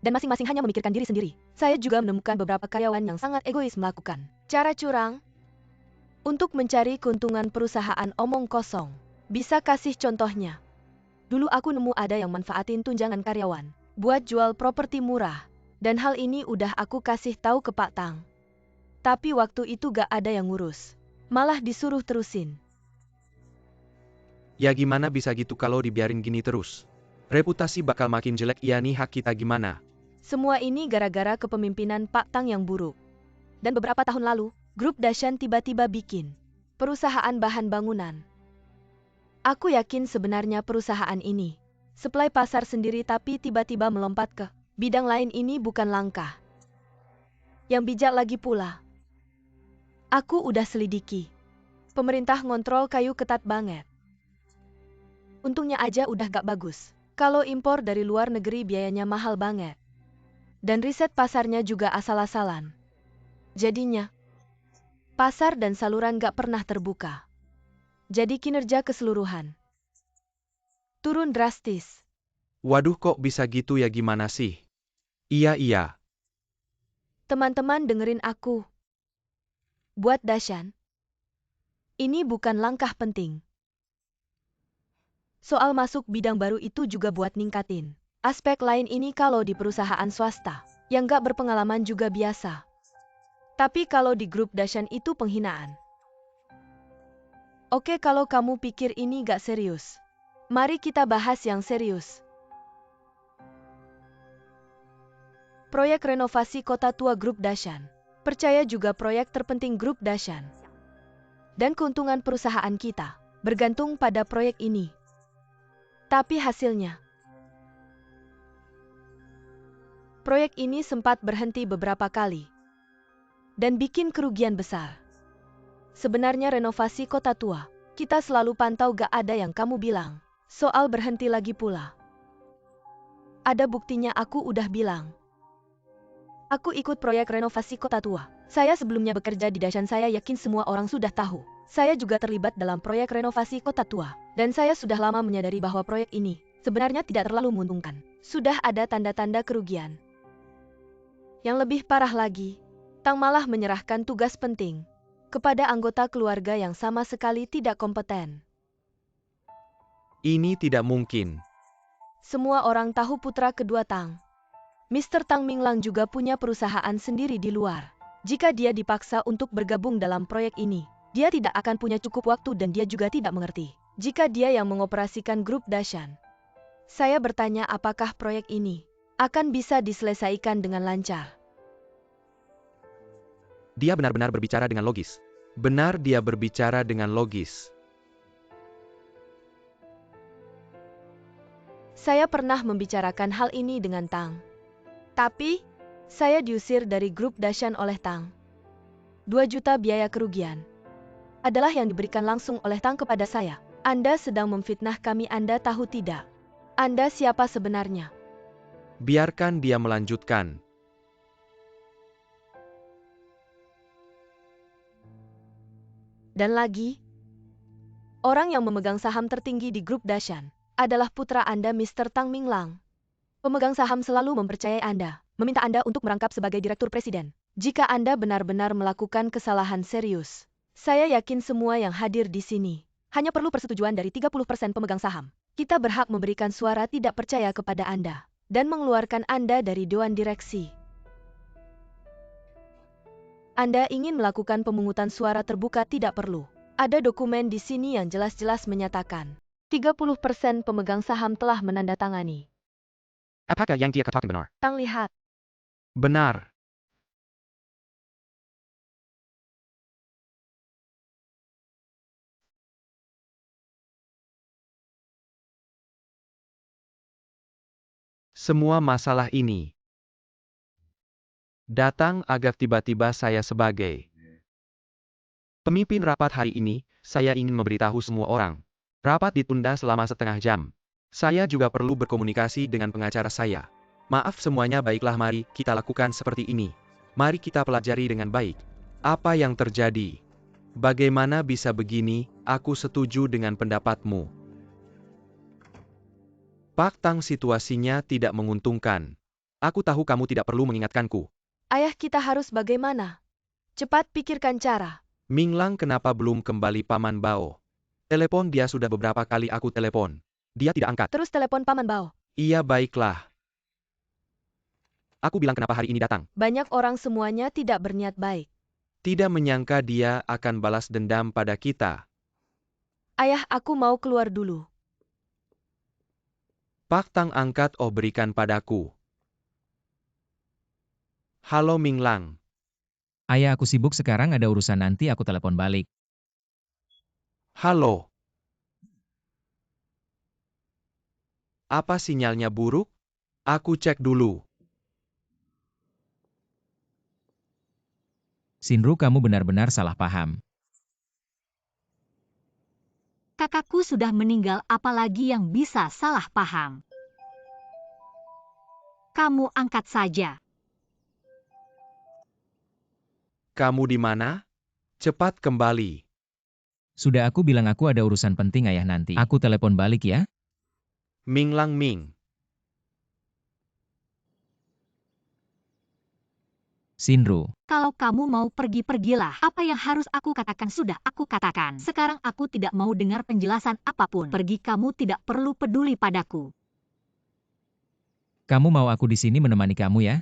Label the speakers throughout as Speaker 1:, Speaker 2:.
Speaker 1: dan masing-masing hanya memikirkan diri sendiri. Saya juga menemukan beberapa karyawan yang sangat egois melakukan cara curang untuk mencari keuntungan perusahaan omong kosong. Bisa kasih contohnya? Dulu aku nemu ada yang manfaatin tunjangan karyawan buat jual properti murah. Dan hal ini udah aku kasih tahu ke Pak Tang. Tapi waktu itu gak ada yang ngurus. Malah disuruh terusin.
Speaker 2: Ya gimana bisa gitu kalau dibiarin gini terus? Reputasi bakal makin jelek, ya nih hak kita gimana?
Speaker 1: Semua ini gara-gara kepemimpinan Pak Tang yang buruk. Dan beberapa tahun lalu, grup Dashan tiba-tiba bikin perusahaan bahan bangunan. Aku yakin sebenarnya perusahaan ini supply pasar sendiri, tapi tiba-tiba melompat ke bidang lain. Ini bukan langkah yang bijak lagi pula. Aku udah selidiki. Pemerintah ngontrol kayu ketat banget. Untungnya aja udah gak bagus. Kalau impor dari luar negeri biayanya mahal banget. Dan riset pasarnya juga asal-asalan. Jadinya, pasar dan saluran gak pernah terbuka. Jadi kinerja keseluruhan turun drastis.
Speaker 2: Waduh, kok bisa gitu ya, gimana sih? Iya.
Speaker 1: Teman-teman dengerin aku. Buat Dashan, ini bukan langkah penting. Soal masuk bidang baru itu juga buat ningkatin aspek lain. Ini kalau di perusahaan swasta yang gak berpengalaman juga biasa. Tapi kalau di grup Dashan itu penghinaan. Oke, kalau kamu pikir ini gak serius, mari kita bahas yang serius. Proyek renovasi kota tua grup Dashan. Percaya juga proyek terpenting grup Dashan. Dan keuntungan perusahaan kita bergantung pada proyek ini. Tapi hasilnya, proyek ini sempat berhenti beberapa kali dan bikin kerugian besar. Sebenarnya renovasi kota tua, kita selalu pantau, gak ada yang kamu bilang soal berhenti lagi pula. Ada buktinya, aku udah bilang. Aku ikut proyek renovasi kota tua. Saya sebelumnya bekerja di Dashan, saya yakin semua orang sudah tahu. Saya juga terlibat dalam proyek renovasi kota tua. Dan saya sudah lama menyadari bahwa proyek ini sebenarnya tidak terlalu menguntungkan. Sudah ada tanda-tanda kerugian. Yang lebih parah lagi, Tang malah menyerahkan tugas penting kepada anggota keluarga yang sama sekali tidak kompeten.
Speaker 2: Ini tidak mungkin.
Speaker 1: Semua orang tahu putra kedua Tang, Mr. Tang Minglang, juga punya perusahaan sendiri di luar. Jika dia dipaksa untuk bergabung dalam proyek ini, dia tidak akan punya cukup waktu dan dia juga tidak mengerti jika dia yang mengoperasikan grup Dashan. Saya bertanya apakah proyek ini akan bisa diselesaikan dengan lancar.
Speaker 2: Dia benar-benar berbicara dengan logis. Benar, dia berbicara dengan logis.
Speaker 1: Saya pernah membicarakan hal ini dengan Tang. Tapi, saya diusir dari grup Dashan oleh Tang. 2 juta biaya kerugian adalah yang diberikan langsung oleh Tang kepada saya. Anda sedang memfitnah kami, Anda tahu tidak? Anda siapa sebenarnya?
Speaker 2: Biarkan dia melanjutkan.
Speaker 1: Dan lagi, orang yang memegang saham tertinggi di grup Dashan adalah putra Anda, Mr. Tang Minglang. Pemegang saham selalu mempercayai Anda, meminta Anda untuk merangkap sebagai direktur presiden. Jika Anda benar-benar melakukan kesalahan serius, saya yakin semua yang hadir di sini hanya perlu persetujuan dari 30% pemegang saham. Kita berhak memberikan suara tidak percaya kepada Anda dan mengeluarkan Anda dari dewan direksi. Anda ingin melakukan pemungutan suara terbuka, tidak perlu. Ada dokumen di sini yang jelas-jelas menyatakan 30% pemegang saham telah menandatangani.
Speaker 2: Apakah yang dia katakan benar?
Speaker 1: Tang lihat.
Speaker 2: Benar. Semua masalah ini datang agak tiba-tiba. Saya sebagai pemimpin rapat hari ini, saya ingin memberitahu semua orang. Rapat ditunda selama setengah jam. Saya juga perlu berkomunikasi dengan pengacara saya. Maaf semuanya, baiklah, mari kita lakukan seperti ini. Mari kita pelajari dengan baik apa yang terjadi. Bagaimana bisa begini? Aku setuju dengan pendapatmu, Pak Tang. Situasinya tidak menguntungkan. Aku tahu kamu tidak perlu mengingatkanku.
Speaker 1: Ayah kita harus bagaimana? Cepat pikirkan cara.
Speaker 2: Minglang kenapa belum kembali Paman Bao? Telepon dia sudah beberapa kali aku telepon. Dia tidak angkat.
Speaker 1: Terus telepon Paman Bao.
Speaker 2: Iya baiklah. Aku bilang kenapa hari ini datang.
Speaker 1: Banyak orang semuanya tidak berniat baik.
Speaker 2: Tidak menyangka dia akan balas dendam pada kita.
Speaker 1: Ayah, aku mau keluar dulu.
Speaker 2: Pak Tang angkat berikan padaku. Halo Minglang.
Speaker 3: Ayah, aku sibuk sekarang, ada urusan, nanti aku telepon balik.
Speaker 2: Halo. Apa sinyalnya buruk? Aku cek dulu.
Speaker 3: Shinru, kamu benar-benar salah paham.
Speaker 4: Kakakku sudah meninggal, apalagi yang bisa salah paham. Kamu angkat saja.
Speaker 2: Kamu di mana? Cepat kembali.
Speaker 3: Sudah, aku bilang aku ada urusan penting ayah, nanti aku telepon balik ya.
Speaker 2: Minglang Ming.
Speaker 3: Shinru,
Speaker 4: Kalau kamu mau pergi, pergilah. Apa yang harus aku katakan sudah aku katakan. Sekarang aku tidak mau dengar penjelasan apapun. Pergi, kamu tidak perlu peduli padaku.
Speaker 3: kamu mau aku di sini menemani kamu ya?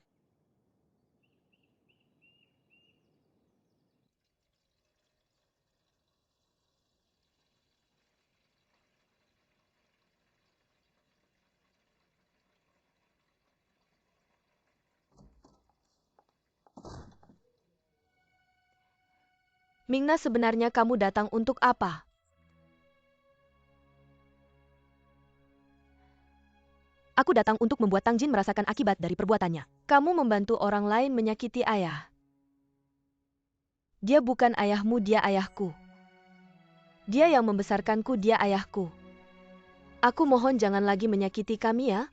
Speaker 1: Mingna, sebenarnya kamu datang untuk apa? Aku datang untuk membuat Tang Jin merasakan akibat dari perbuatannya. Kamu membantu orang lain menyakiti ayah. Dia bukan ayahmu, dia ayahku. Dia yang membesarkanku, dia ayahku. Aku mohon jangan lagi menyakiti kami ya.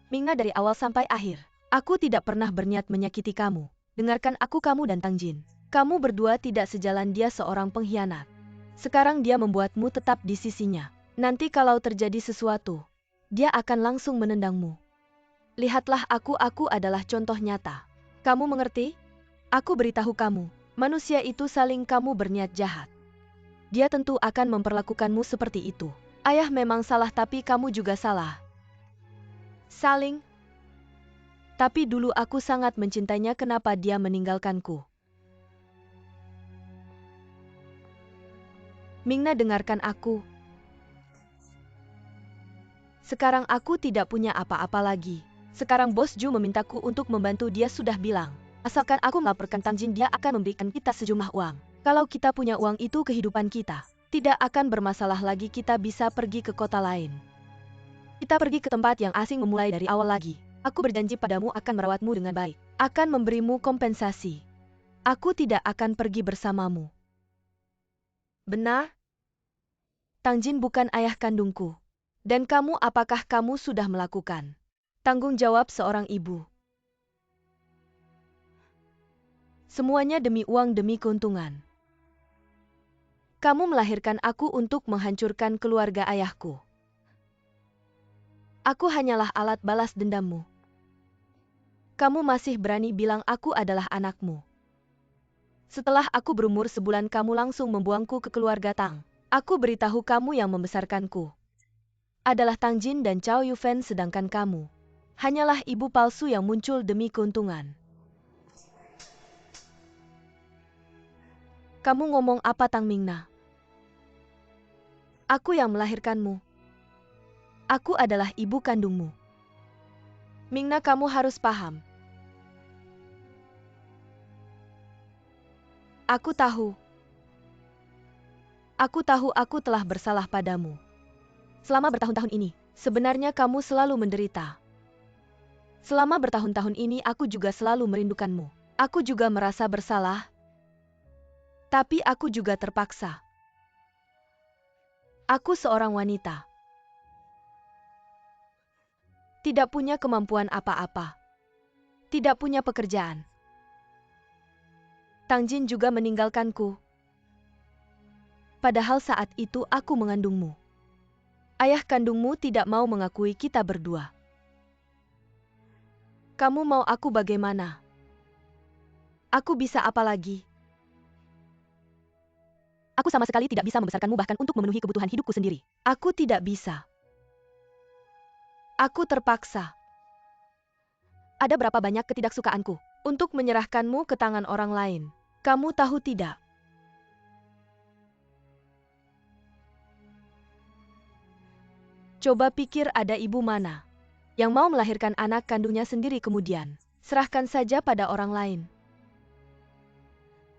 Speaker 1: Mingna, dari awal sampai akhir, aku tidak pernah berniat menyakiti kamu. Dengarkan aku, kamu dan Tang Jin. Kamu berdua tidak sejalan, dia seorang pengkhianat. Sekarang dia membuatmu tetap di sisinya. Nanti kalau terjadi sesuatu, dia akan langsung menendangmu. Lihatlah aku adalah contoh nyata. Kamu mengerti? Aku beritahu kamu, manusia itu saling kamu berniat jahat. Dia tentu akan memperlakukanmu seperti itu. Ayah memang salah, tapi kamu juga salah. Saling. Tapi dulu aku sangat mencintainya, kenapa dia meninggalkanku? Mingna, dengarkan aku. Sekarang aku tidak punya apa-apa lagi. Sekarang Bos Ju memintaku untuk membantu, dia sudah bilang, asalkan aku melaporkan Tang Jin, dia akan memberikan kita sejumlah uang. Kalau kita punya uang itu, kehidupan kita tidak akan bermasalah lagi, kita bisa pergi ke kota lain. Kita pergi ke tempat yang asing, memulai dari awal lagi. Aku berjanji padamu akan merawatmu dengan baik, akan memberimu kompensasi. Aku tidak akan pergi bersamamu. Benar? Tang Jin bukan ayah kandungku. Dan kamu, apakah kamu sudah melakukan tanggung jawab seorang ibu? Semuanya demi uang, demi keuntungan. Kamu melahirkan aku untuk menghancurkan keluarga ayahku. Aku hanyalah alat balas dendammu. Kamu masih berani bilang aku adalah anakmu. Setelah aku berumur sebulan, kamu langsung membuangku ke keluarga Tang. Aku beritahu kamu yang membesarkanku adalah Tang Jin dan Chow Yufan, sedangkan kamu hanyalah ibu palsu yang muncul demi keuntungan. Kamu ngomong apa, Tang Mingna? Aku yang melahirkanmu. Aku adalah ibu kandungmu. Mingna, kamu harus paham. Aku tahu. Aku telah bersalah padamu. Selama bertahun-tahun ini, sebenarnya kamu selalu menderita. Selama bertahun-tahun ini aku juga selalu merindukanmu. Aku juga merasa bersalah. Tapi aku juga terpaksa. Aku seorang wanita. Tidak punya kemampuan apa-apa. Tidak punya pekerjaan. Tang Jin juga meninggalkanku. Padahal saat itu aku mengandungmu. Ayah kandungmu tidak mau mengakui kita berdua. Kamu mau aku bagaimana? Aku bisa apa lagi? Aku sama sekali tidak bisa membesarkanmu bahkan untuk memenuhi kebutuhan hidupku sendiri. Aku tidak bisa. Aku terpaksa. Ada berapa banyak ketidaksukaanku untuk menyerahkanmu ke tangan orang lain. Kamu tahu tidak? Coba pikir ada ibu mana yang mau melahirkan anak kandungnya sendiri kemudian serahkan saja pada orang lain.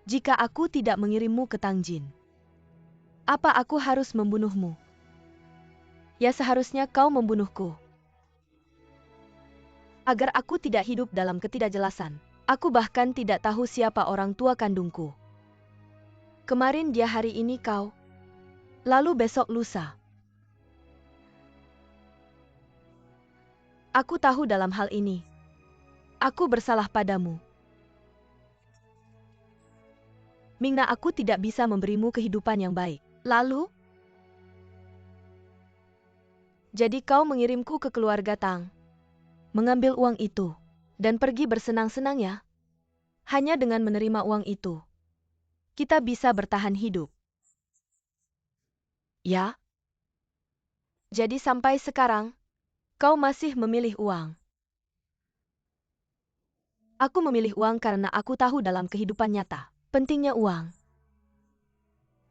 Speaker 1: Jika aku tidak mengirimmu ke Tangjin, apa aku harus membunuhmu? Ya seharusnya kau membunuhku. Agar aku tidak hidup dalam ketidakjelasan. Aku bahkan tidak tahu siapa orang tua kandungku. Kemarin dia, hari ini kau. Lalu besok lusa. Aku tahu dalam hal ini. Aku bersalah padamu. Mingna, aku tidak bisa memberimu kehidupan yang baik. Lalu? Jadi kau mengirimku ke keluarga Tang. Mengambil uang itu. Dan pergi bersenang-senang ya. Hanya dengan menerima uang itu, kita bisa bertahan hidup. Ya? Jadi sampai sekarang, kau masih memilih uang. Aku memilih uang karena aku tahu dalam kehidupan nyata pentingnya uang.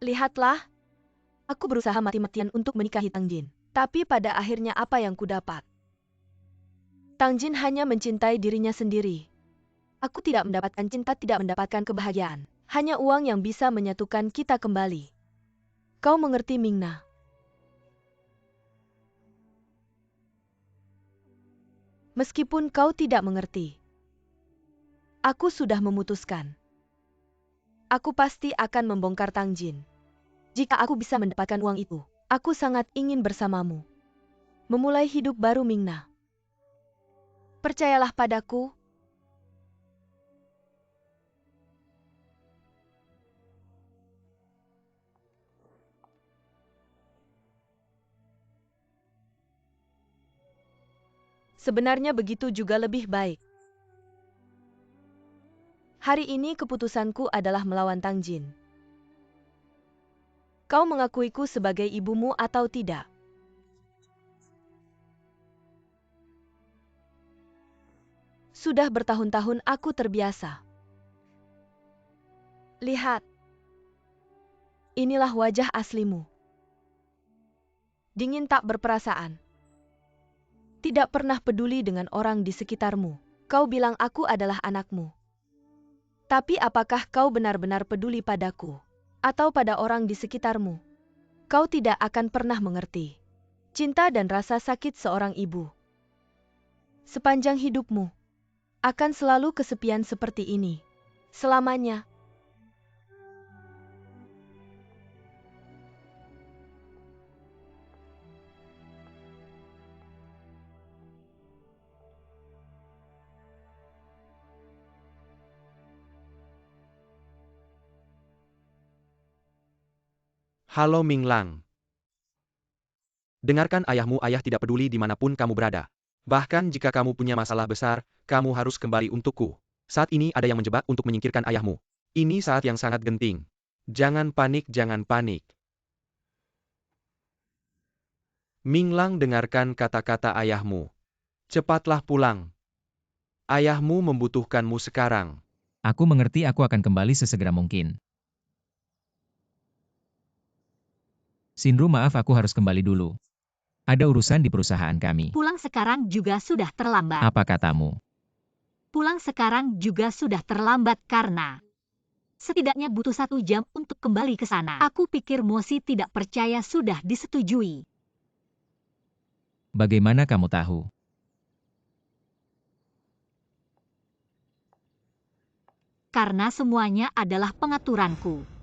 Speaker 1: Lihatlah, aku berusaha mati-matian untuk menikahi Tangjin. Tapi pada akhirnya apa yang kudapat? Tangjin hanya mencintai dirinya sendiri. Aku tidak mendapatkan cinta, tidak mendapatkan kebahagiaan. Hanya uang yang bisa menyatukan kita kembali. Kau mengerti, Mingna? Meskipun kau tidak mengerti, aku sudah memutuskan. Aku pasti akan membongkar Tangjin. Jika aku bisa mendapatkan uang itu, aku sangat ingin bersamamu. Memulai hidup baru, Mingna. Percayalah padaku. Sebenarnya begitu juga lebih baik. Hari ini keputusanku adalah melawan Tangjin. Kau mengakuiku sebagai ibumu atau tidak? Sudah bertahun-tahun aku terbiasa. Lihat. Inilah wajah aslimu. Dingin, tak berperasaan. Tidak pernah peduli dengan orang di sekitarmu. Kau bilang aku adalah anakmu. Tapi apakah kau benar-benar peduli padaku? Atau pada orang di sekitarmu? Kau tidak akan pernah mengerti cinta dan rasa sakit seorang ibu. Sepanjang hidupmu, akan selalu kesepian seperti ini. Selamanya.
Speaker 2: Halo Minglang. Dengarkan ayahmu, ayah tidak peduli dimanapun kamu berada. Bahkan jika kamu punya masalah besar, kamu harus kembali untukku. Saat ini ada yang menjebak untuk menyingkirkan ayahmu. Ini saat yang sangat genting. Jangan panik, jangan panik. Minglang, dengarkan kata-kata ayahmu. Cepatlah pulang. Ayahmu membutuhkanmu sekarang.
Speaker 3: Aku mengerti, aku akan kembali sesegera mungkin. Sindru, maaf, aku harus kembali dulu. Ada urusan di perusahaan kami.
Speaker 4: Pulang sekarang juga sudah terlambat.
Speaker 3: Apa katamu?
Speaker 4: Pulang sekarang juga sudah terlambat karena setidaknya butuh 1 jam untuk kembali ke sana. Aku pikir Mosi tidak percaya sudah disetujui.
Speaker 3: Bagaimana kamu tahu?
Speaker 4: Karena semuanya adalah pengaturanku.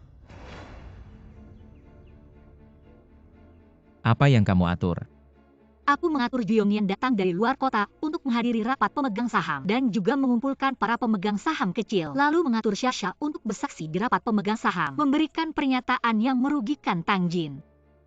Speaker 3: Apa yang kamu atur?
Speaker 4: Aku mengatur Juyongyan datang dari luar kota untuk menghadiri rapat pemegang saham dan juga mengumpulkan para pemegang saham kecil. Lalu mengatur Shasha untuk bersaksi di rapat pemegang saham, memberikan pernyataan yang merugikan Tangjin.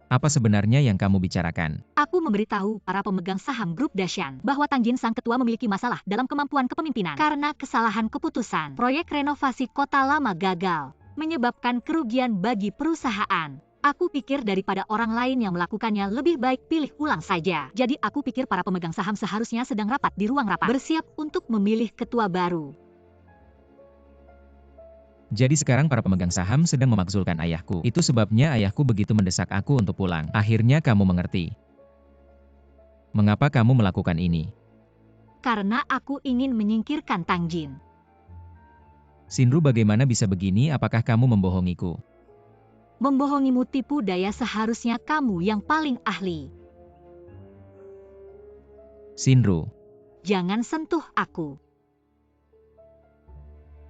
Speaker 3: Apa sebenarnya yang kamu bicarakan?
Speaker 4: Aku memberitahu para pemegang saham grup Dashan bahwa Tang Jin sang ketua memiliki masalah dalam kemampuan kepemimpinan karena kesalahan keputusan. Proyek renovasi kota lama gagal, menyebabkan kerugian bagi perusahaan. Aku pikir daripada orang lain yang melakukannya lebih baik pilih ulang saja. Jadi aku pikir para pemegang saham seharusnya sedang rapat di ruang rapat, bersiap untuk memilih ketua baru.
Speaker 3: Jadi sekarang para pemegang saham sedang memakzulkan ayahku. Itu sebabnya ayahku begitu mendesak aku untuk pulang. Akhirnya kamu mengerti. Mengapa kamu melakukan ini?
Speaker 4: Karena aku ingin menyingkirkan Tang Jin.
Speaker 3: Shinru, bagaimana bisa begini? Apakah kamu membohongiku?
Speaker 4: Membohongimu tipu daya, seharusnya kamu yang paling ahli.
Speaker 3: Shinru,
Speaker 4: Jangan sentuh aku.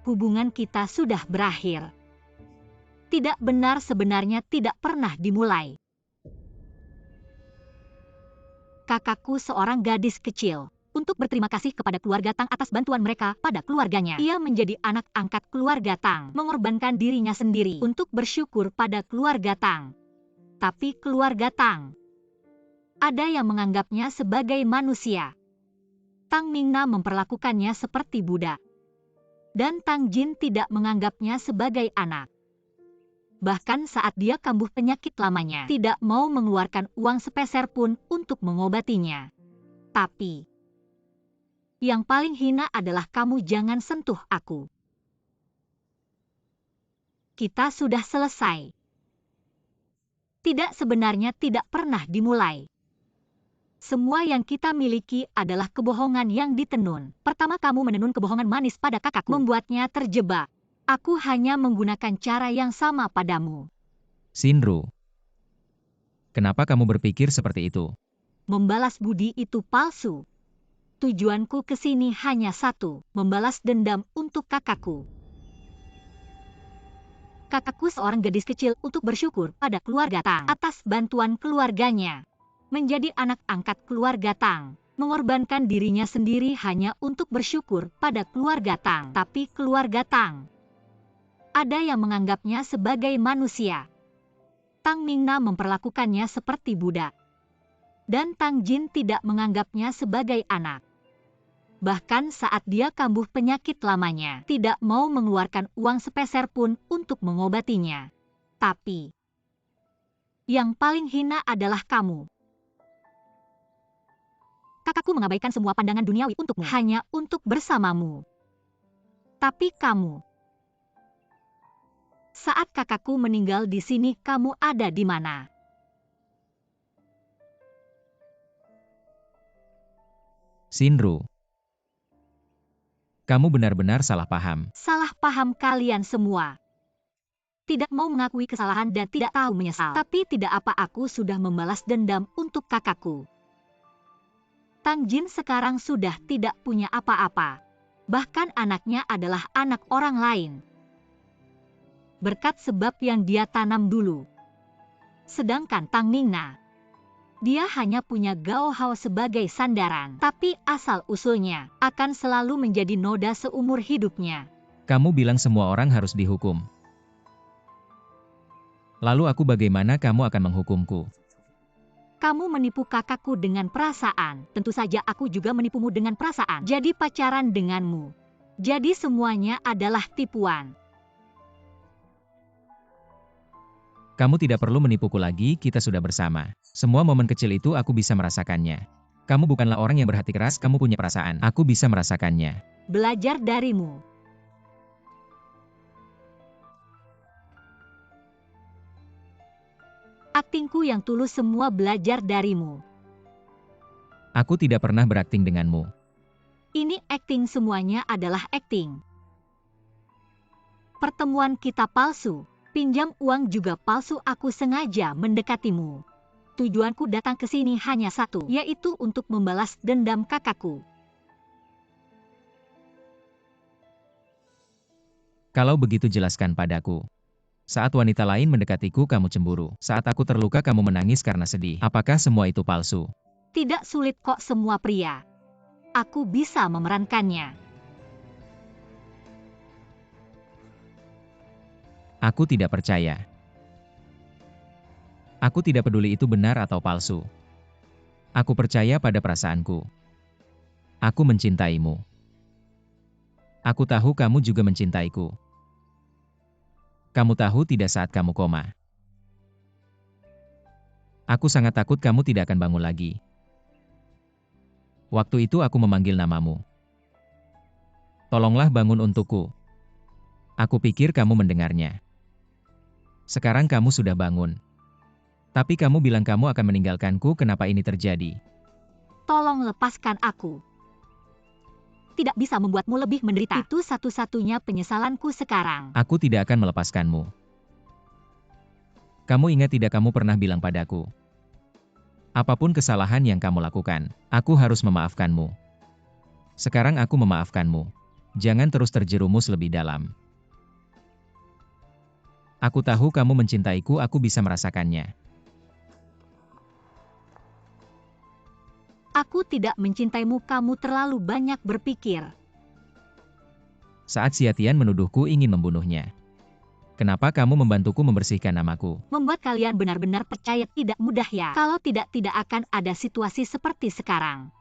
Speaker 4: Hubungan kita sudah berakhir. Tidak benar, sebenarnya tidak pernah dimulai. Kakakku seorang gadis kecil. Untuk berterima kasih kepada keluarga Tang atas bantuan mereka pada keluarganya. Ia menjadi anak angkat keluarga Tang, mengorbankan dirinya sendiri untuk bersyukur pada keluarga Tang. Tapi keluarga Tang, ada yang menganggapnya sebagai manusia. Tang Mingna memperlakukannya seperti budak. Dan Tang Jin tidak menganggapnya sebagai anak. Bahkan saat dia kambuh penyakit lamanya, tidak mau mengeluarkan uang sepeser pun untuk mengobatinya. Tapi, yang paling hina adalah kamu jangan sentuh aku. Kita sudah selesai. Tidak, sebenarnya tidak pernah dimulai. Semua yang kita miliki adalah kebohongan yang ditenun. Pertama kamu menenun kebohongan manis pada kakakku, membuatnya terjebak. Aku hanya menggunakan cara yang sama padamu.
Speaker 3: Shinru. Kenapa kamu berpikir seperti itu?
Speaker 4: Membalas budi itu palsu. Tujuanku ke sini hanya satu, membalas dendam untuk kakakku. Kakakku seorang gadis kecil untuk bersyukur pada keluarga Tang atas bantuan keluarganya. Menjadi anak angkat keluarga Tang, mengorbankan dirinya sendiri hanya untuk bersyukur pada keluarga Tang. Tapi keluarga Tang, ada yang menganggapnya sebagai manusia. Tang Mingna memperlakukannya seperti budak. Dan Tang Jin tidak menganggapnya sebagai anak. Bahkan saat dia kambuh penyakit lamanya, tidak mau mengeluarkan uang sepeser pun untuk mengobatinya. Tapi, yang paling hina adalah kamu. Kakakku mengabaikan semua pandangan duniawi untukmu, hanya untuk bersamamu. Tapi kamu, saat kakakku meninggal di sini, kamu ada di mana?
Speaker 3: Shinru. Kamu benar-benar salah paham.
Speaker 4: Salah paham kalian semua. Tidak mau mengakui kesalahan dan tidak tahu menyesal. Tapi tidak apa, aku sudah membalas dendam untuk kakakku. Tang Jin sekarang sudah tidak punya apa-apa. Bahkan anaknya adalah anak orang lain. Berkat sebab yang dia tanam dulu. Sedangkan Tang Mingna, dia hanya punya Gao Hao sebagai sandaran. Tapi asal-usulnya akan selalu menjadi noda seumur hidupnya.
Speaker 3: Kamu bilang semua orang harus dihukum. Lalu aku bagaimana kamu akan menghukumku?
Speaker 4: Kamu menipu kakakku dengan perasaan. Tentu saja aku juga menipumu dengan perasaan. Jadi pacaran denganmu. Jadi semuanya adalah tipuan.
Speaker 3: Kamu tidak perlu menipuku lagi, kita sudah bersama. Semua momen kecil itu aku bisa merasakannya. Kamu bukanlah orang yang berhati keras, kamu punya perasaan. Aku bisa merasakannya.
Speaker 4: Belajar darimu. Aktingku yang tulus semua belajar darimu.
Speaker 3: Aku tidak pernah berakting denganmu.
Speaker 4: Ini akting, semuanya adalah akting. Pertemuan kita palsu, pinjam uang juga palsu, aku sengaja mendekatimu. Tujuanku datang ke sini hanya satu, yaitu untuk membalas dendam kakakku.
Speaker 3: Kalau begitu jelaskan padaku. Saat wanita lain mendekatiku kamu cemburu. Saat aku terluka kamu menangis karena sedih. Apakah semua itu palsu?
Speaker 4: Tidak sulit kok, semua pria. Aku bisa memerankannya.
Speaker 3: Aku tidak percaya. Aku tidak peduli itu benar atau palsu. Aku percaya pada perasaanku. Aku mencintaimu. Aku tahu kamu juga mencintaiku. Kamu tahu tidak saat kamu koma. Aku sangat takut kamu tidak akan bangun lagi. Waktu itu aku memanggil namamu. Tolonglah bangun untukku. Aku pikir kamu mendengarnya. Sekarang kamu sudah bangun. Tapi kamu bilang kamu akan meninggalkanku, kenapa ini terjadi?
Speaker 4: Tolong lepaskan aku. Tidak bisa membuatmu lebih menderita. Itu satu-satunya penyesalanku sekarang.
Speaker 3: Aku tidak akan melepaskanmu. Kamu ingat tidak kamu pernah bilang padaku? Apapun kesalahan yang kamu lakukan, aku harus memaafkanmu. Sekarang aku memaafkanmu. Jangan terus terjerumus lebih dalam. Aku tahu kamu mencintaiku, aku bisa merasakannya.
Speaker 4: Aku tidak mencintaimu, kamu terlalu banyak berpikir.
Speaker 3: Saat Xiatian menuduhku ingin membunuhnya. Kenapa kamu membantuku membersihkan namaku?
Speaker 4: Membuat kalian benar-benar percaya tidak mudah ya. Kalau tidak akan ada situasi seperti sekarang.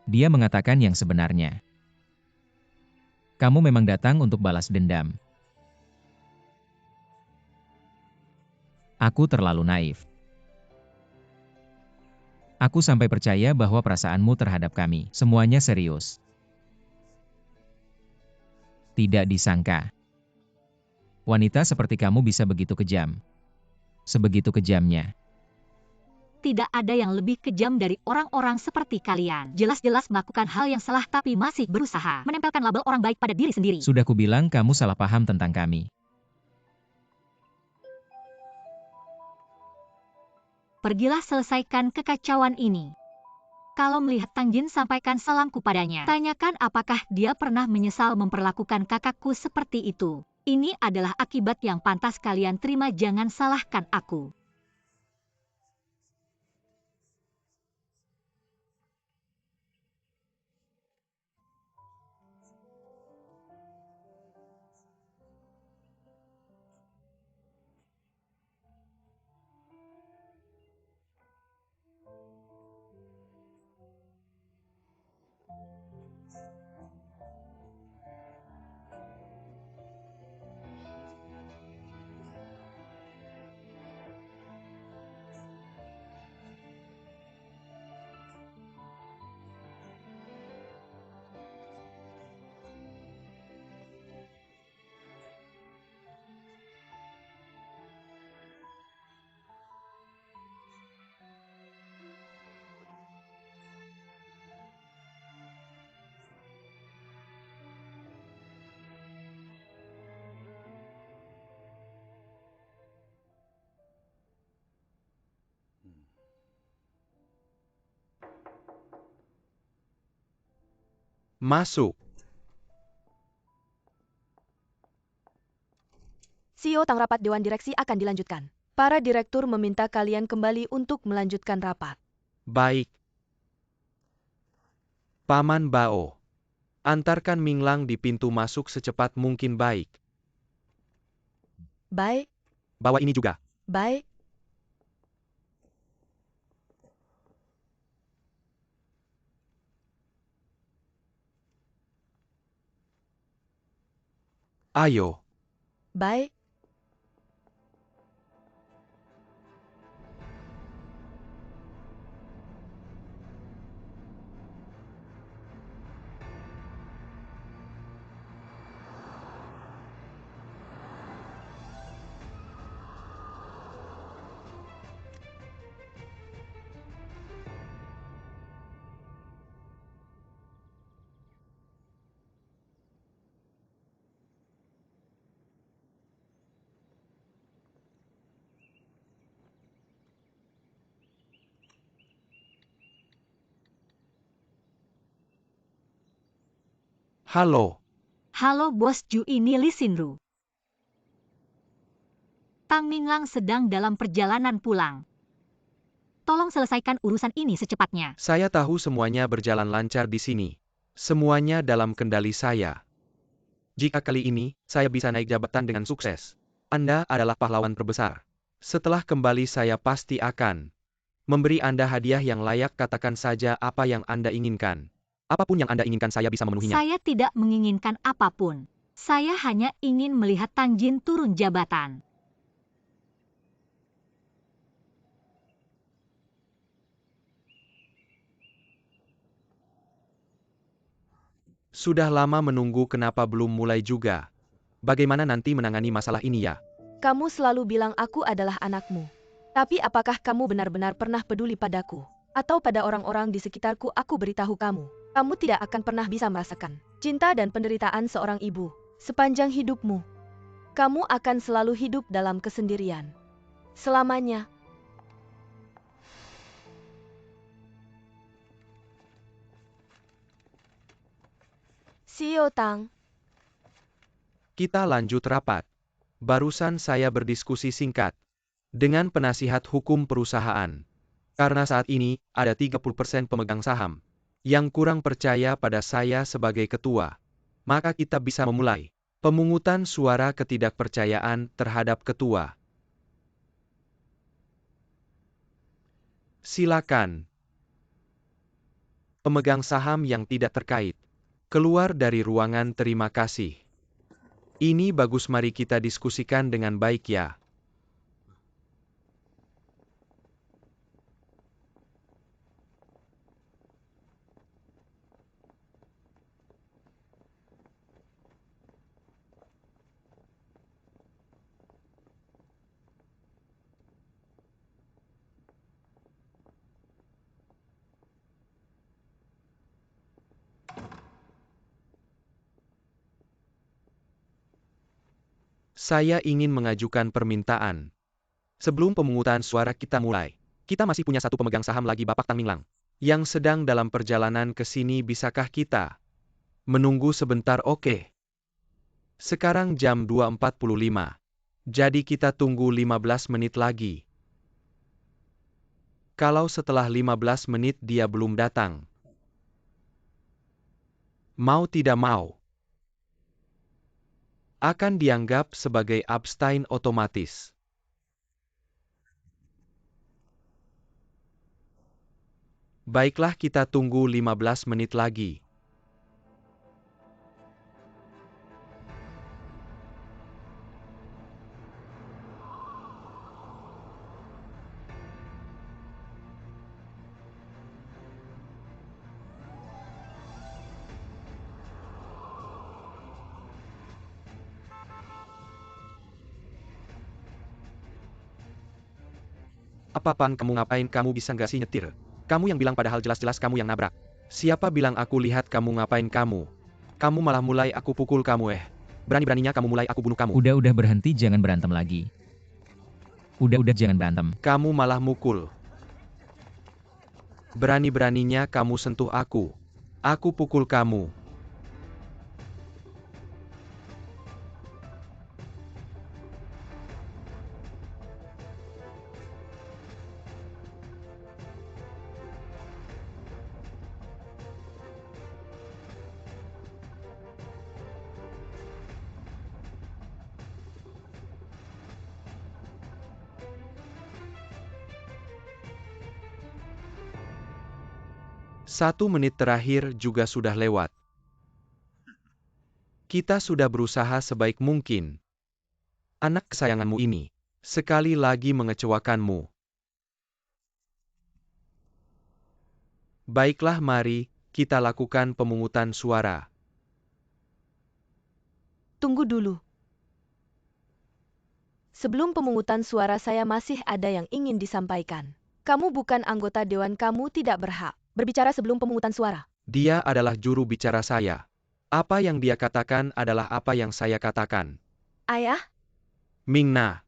Speaker 3: Dia mengatakan yang sebenarnya. Kamu memang datang untuk balas dendam. Aku terlalu naif. Aku sampai percaya bahwa perasaanmu terhadap kami, semuanya serius. Tidak disangka. Wanita seperti kamu bisa begitu kejam. Sebegitu kejamnya.
Speaker 4: Tidak ada yang lebih kejam dari orang-orang seperti kalian. Jelas-jelas melakukan hal yang salah tapi masih berusaha menempelkan label orang baik pada diri sendiri.
Speaker 3: Sudah kubilang kamu salah paham tentang kami.
Speaker 4: Pergilah selesaikan kekacauan ini. Kalau melihat Tang Jin, sampaikan salamku padanya. Tanyakan apakah dia pernah menyesal memperlakukan kakakku seperti itu. Ini adalah akibat yang pantas kalian terima, jangan salahkan aku.
Speaker 2: Masuk.
Speaker 1: CEO Tang, rapat Dewan Direksi akan dilanjutkan. Para direktur meminta kalian kembali untuk melanjutkan rapat.
Speaker 2: Baik. Paman Bao. Antarkan Minglang di pintu masuk secepat mungkin. Baik.
Speaker 1: Baik,
Speaker 2: Bawa ini juga.
Speaker 1: baik.
Speaker 2: Ayo.
Speaker 1: Baik.
Speaker 2: Halo.
Speaker 4: Halo Bos Ju, ini Li Xinru. Tang Minglang sedang dalam perjalanan pulang. Tolong selesaikan urusan ini secepatnya.
Speaker 2: Saya tahu semuanya berjalan lancar di sini. Semuanya dalam kendali saya. Jika kali ini, saya bisa naik jabatan dengan sukses. Anda adalah pahlawan terbesar. Setelah kembali saya pasti akan memberi Anda hadiah yang layak, katakan saja apa yang Anda inginkan. Apapun yang Anda inginkan saya bisa memenuhinya.
Speaker 4: Saya tidak menginginkan apapun. Saya hanya ingin melihat Tang Jin turun jabatan.
Speaker 2: Sudah lama menunggu, kenapa belum mulai juga? Bagaimana nanti menangani masalah ini ya?
Speaker 1: Kamu selalu bilang aku adalah anakmu. Tapi apakah kamu benar-benar pernah peduli padaku? Atau pada orang-orang di sekitarku? Aku beritahu kamu, kamu tidak akan pernah bisa merasakan cinta dan penderitaan seorang ibu sepanjang hidupmu. Kamu akan selalu hidup dalam kesendirian. Selamanya. CEO Tang.
Speaker 2: Kita lanjut rapat. Barusan saya berdiskusi singkat dengan penasihat hukum perusahaan. Karena saat ini, ada 30% pemegang saham yang kurang percaya pada saya sebagai ketua. Maka kita bisa memulai pemungutan suara ketidakpercayaan terhadap ketua. Silakan. Pemegang saham yang tidak terkait, keluar dari ruangan, terima kasih. Ini bagus, mari kita diskusikan dengan baik ya. Saya ingin mengajukan permintaan. Sebelum pemungutan suara kita mulai, kita masih punya satu pemegang saham lagi, Bapak Tang Minglang, yang sedang dalam perjalanan ke sini. Bisakah kita menunggu sebentar? Oke. Sekarang jam 2.45. Jadi kita tunggu 15 menit lagi. Kalau setelah 15 menit dia belum datang, mau tidak mau, akan dianggap sebagai abstain otomatis. Baiklah, kita tunggu 15 menit lagi. Apaan kamu, ngapain kamu, bisa nggak sih nyetir? Kamu yang bilang, padahal jelas-jelas kamu yang nabrak. Siapa bilang aku lihat kamu, ngapain kamu? Kamu malah mulai aku pukul kamu. Berani-beraninya kamu mulai aku bunuh kamu.
Speaker 3: Udah berhenti, jangan berantem lagi. Udah jangan berantem.
Speaker 2: Kamu malah mukul. Berani-beraninya kamu sentuh aku. Aku pukul kamu. Satu menit terakhir juga sudah lewat. Kita sudah berusaha sebaik mungkin. Anak kesayanganmu ini sekali lagi mengecewakanmu. Baiklah, mari kita lakukan pemungutan suara.
Speaker 1: Tunggu dulu. Sebelum pemungutan suara, saya masih ada yang ingin disampaikan. Kamu bukan anggota dewan, kamu tidak berhak berbicara sebelum pemungutan suara.
Speaker 2: Dia adalah juru bicara saya. Apa yang dia katakan adalah apa yang saya katakan.
Speaker 1: Ayah?
Speaker 2: Ming-na.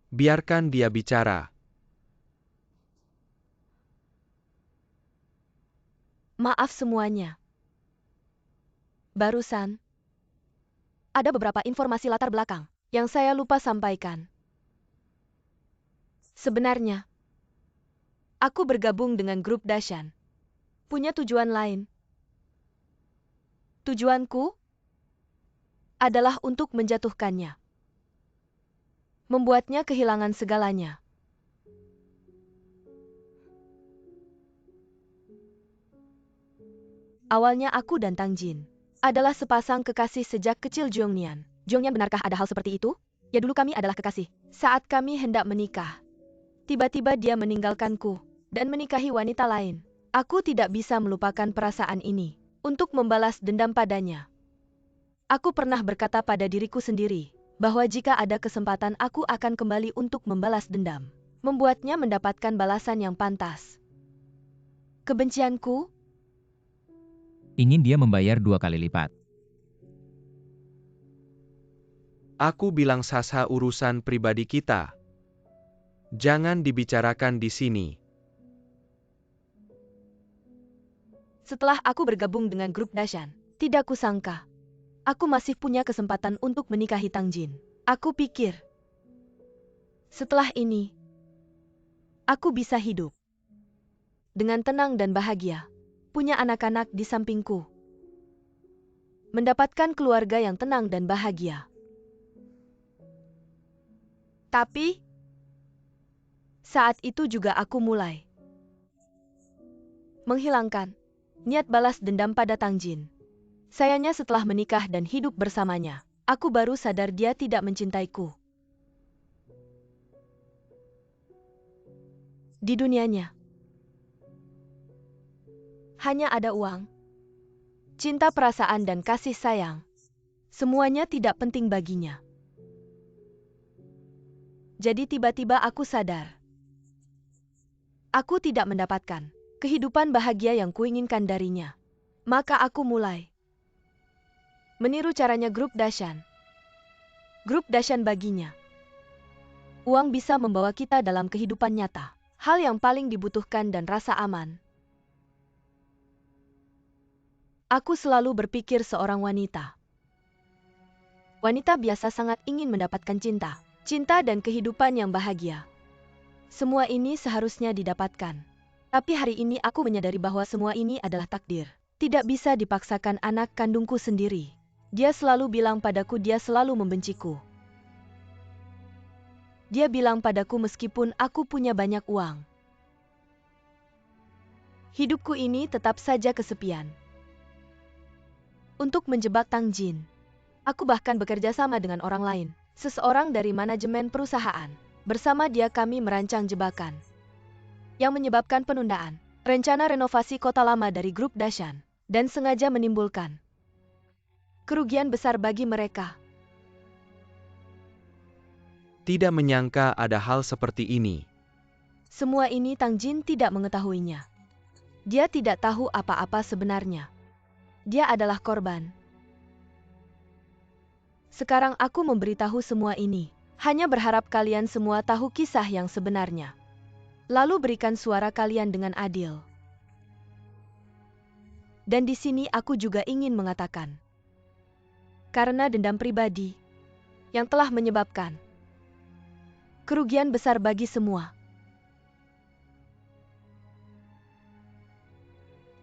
Speaker 2: Biarkan dia bicara.
Speaker 1: Maaf semuanya. Barusan ada beberapa informasi latar belakang yang saya lupa sampaikan. Sebenarnya, aku bergabung dengan grup Dashan. Punya tujuan lain. Tujuanku adalah untuk menjatuhkannya. Membuatnya kehilangan segalanya. Awalnya aku dan Tang Jin adalah sepasang kekasih sejak kecil Jongnian. Jongnian, benarkah ada hal seperti itu? Ya, dulu kami adalah kekasih. Saat kami hendak menikah, tiba-tiba dia meninggalkanku dan menikahi wanita lain. Aku tidak bisa melupakan perasaan ini untuk membalas dendam padanya. Aku pernah berkata pada diriku sendiri bahwa jika ada kesempatan aku akan kembali untuk membalas dendam, membuatnya mendapatkan balasan yang pantas. Kebencianku
Speaker 3: Ingin dia membayar 2 kali lipat.
Speaker 2: Aku bilang sasa urusan pribadi kita. Jangan dibicarakan di sini.
Speaker 1: Setelah aku bergabung dengan grup Dashan, tidak kusangka aku masih punya kesempatan untuk menikahi Tang Jin. Aku pikir, setelah ini, aku bisa hidup dengan tenang dan bahagia, punya anak-anak di sampingku, mendapatkan keluarga yang tenang dan bahagia. Tapi, saat itu juga aku mulai menghilangkan niat balas dendam pada Tang Jin. Sayangnya setelah menikah dan hidup bersamanya, aku baru sadar dia tidak mencintaiku. Di dunianya, hanya ada uang, cinta, perasaan, dan kasih sayang. Semuanya tidak penting baginya. Jadi tiba-tiba aku sadar, aku tidak mendapatkan kehidupan bahagia yang kuinginkan darinya. Maka aku mulai meniru caranya grup Dashan. Grup Dashan baginya, uang bisa membawa kita dalam kehidupan nyata. Hal yang paling dibutuhkan dan rasa aman. Aku selalu berpikir seorang wanita. Wanita biasa sangat ingin mendapatkan cinta. Cinta dan kehidupan yang bahagia. Semua ini seharusnya didapatkan. Tapi hari ini aku menyadari bahwa semua ini adalah takdir. Tidak bisa dipaksakan anak kandungku sendiri. Dia selalu bilang padaku dia selalu membenciku. Dia bilang padaku meskipun aku punya banyak uang, hidupku ini tetap saja kesepian. Untuk menjebak Tang Jin, aku bahkan bekerja sama dengan orang lain. Seseorang dari manajemen perusahaan. Bersama dia kami merancang jebakan yang menyebabkan penundaan rencana renovasi kota lama dari grup Dashan dan sengaja menimbulkan kerugian besar bagi mereka.
Speaker 2: Tidak menyangka ada hal seperti ini.
Speaker 1: Semua ini Tang Jin tidak mengetahuinya. Dia tidak tahu apa-apa sebenarnya. Dia adalah korban. Sekarang aku memberitahu semua ini, hanya berharap kalian semua tahu kisah yang sebenarnya. Lalu berikan suara kalian dengan adil. Dan di sini aku juga ingin mengatakan, karena dendam pribadi yang telah menyebabkan kerugian besar bagi semua.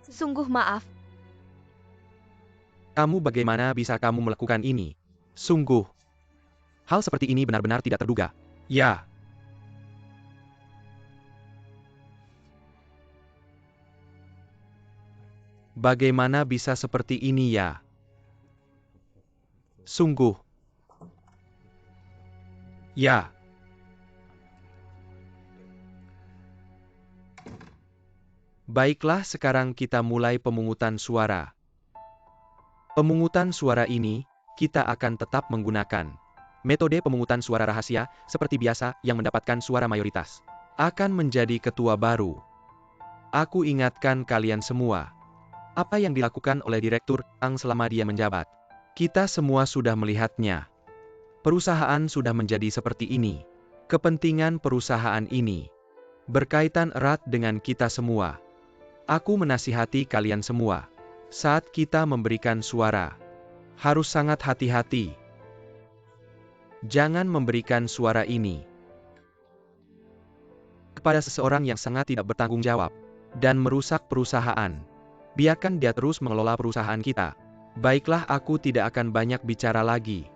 Speaker 1: Sungguh maaf.
Speaker 2: Kamu bagaimana bisa kamu melakukan ini? Sungguh. Hal seperti ini benar-benar tidak terduga. Ya. Bagaimana bisa seperti ini ya? Sungguh. Ya. Baiklah, sekarang kita mulai pemungutan suara. Pemungutan suara ini, kita akan tetap menggunakan metode pemungutan suara rahasia, seperti biasa, yang mendapatkan suara mayoritas akan menjadi ketua baru. Aku ingatkan kalian semua, apa yang dilakukan oleh Direktur Tang selama dia menjabat. Kita semua sudah melihatnya. Perusahaan sudah menjadi seperti ini. Kepentingan perusahaan ini berkaitan erat dengan kita semua. Aku menasihati kalian semua, saat kita memberikan suara, harus sangat hati-hati. Jangan memberikan suara ini kepada seseorang yang sangat tidak bertanggung jawab dan merusak perusahaan. Biarkan dia terus mengelola perusahaan kita. Baiklah, aku tidak akan banyak bicara lagi.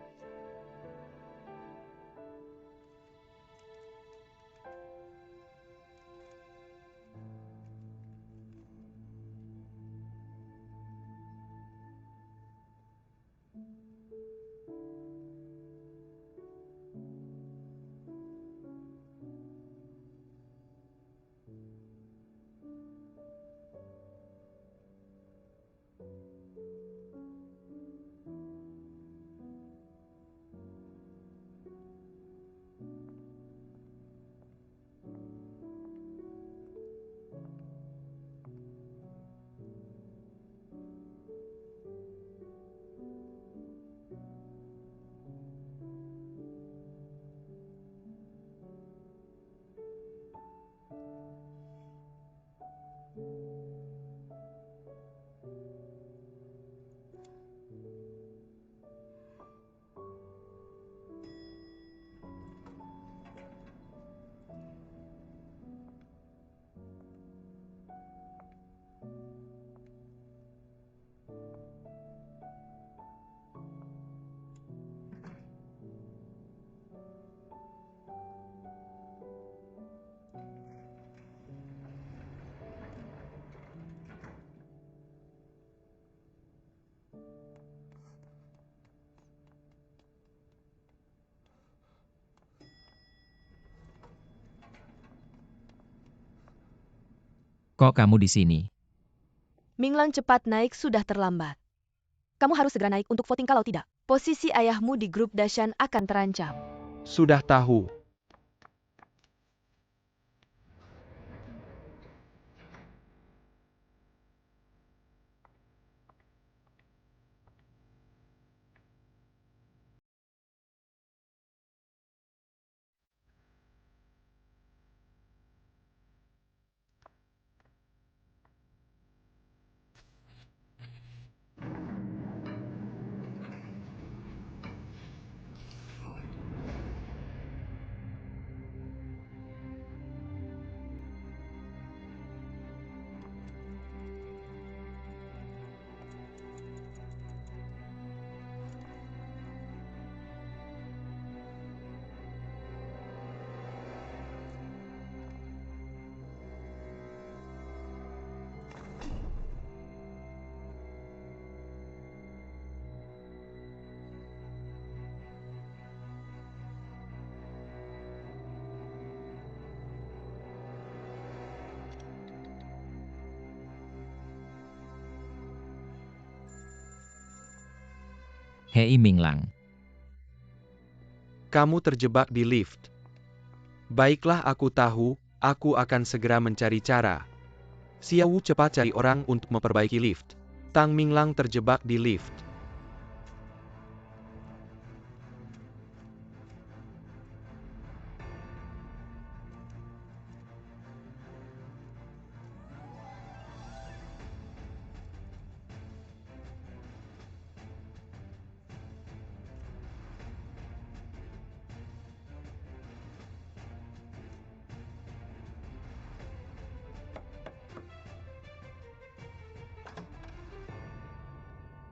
Speaker 3: Kok kamu di sini?
Speaker 1: Minglang, cepat naik, sudah terlambat. Kamu harus segera naik untuk voting, kalau tidak, posisi ayahmu di grup Dashan akan terancam.
Speaker 2: Sudah tahu.
Speaker 3: Hei Minglang,
Speaker 2: Kamu terjebak di lift. Baiklah, aku tahu, aku akan segera mencari cara. Xiao Wu, cepat cari orang untuk memperbaiki lift. Tang Minglang terjebak di lift.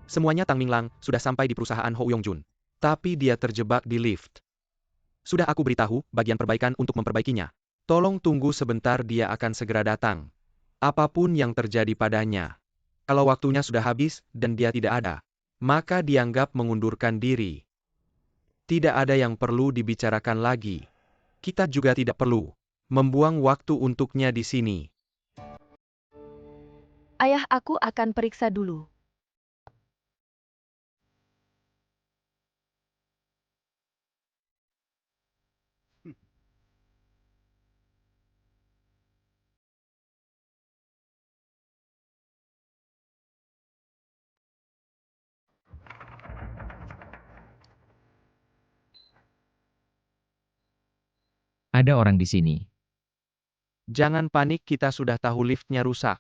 Speaker 2: Semuanya Tang Minglang sudah sampai di perusahaan Ho Yongjun. Tapi dia terjebak di lift. Sudah aku beritahu bagian perbaikan untuk memperbaikinya. Tolong tunggu sebentar, dia akan segera datang. Apapun yang terjadi padanya. Kalau waktunya sudah habis dan dia tidak ada, maka dianggap mengundurkan diri. Tidak ada yang perlu dibicarakan lagi. Kita juga tidak perlu membuang waktu untuknya di sini.
Speaker 1: Ayah, aku akan periksa dulu.
Speaker 3: ada orang di sini.
Speaker 2: Jangan panik, kita sudah tahu liftnya rusak.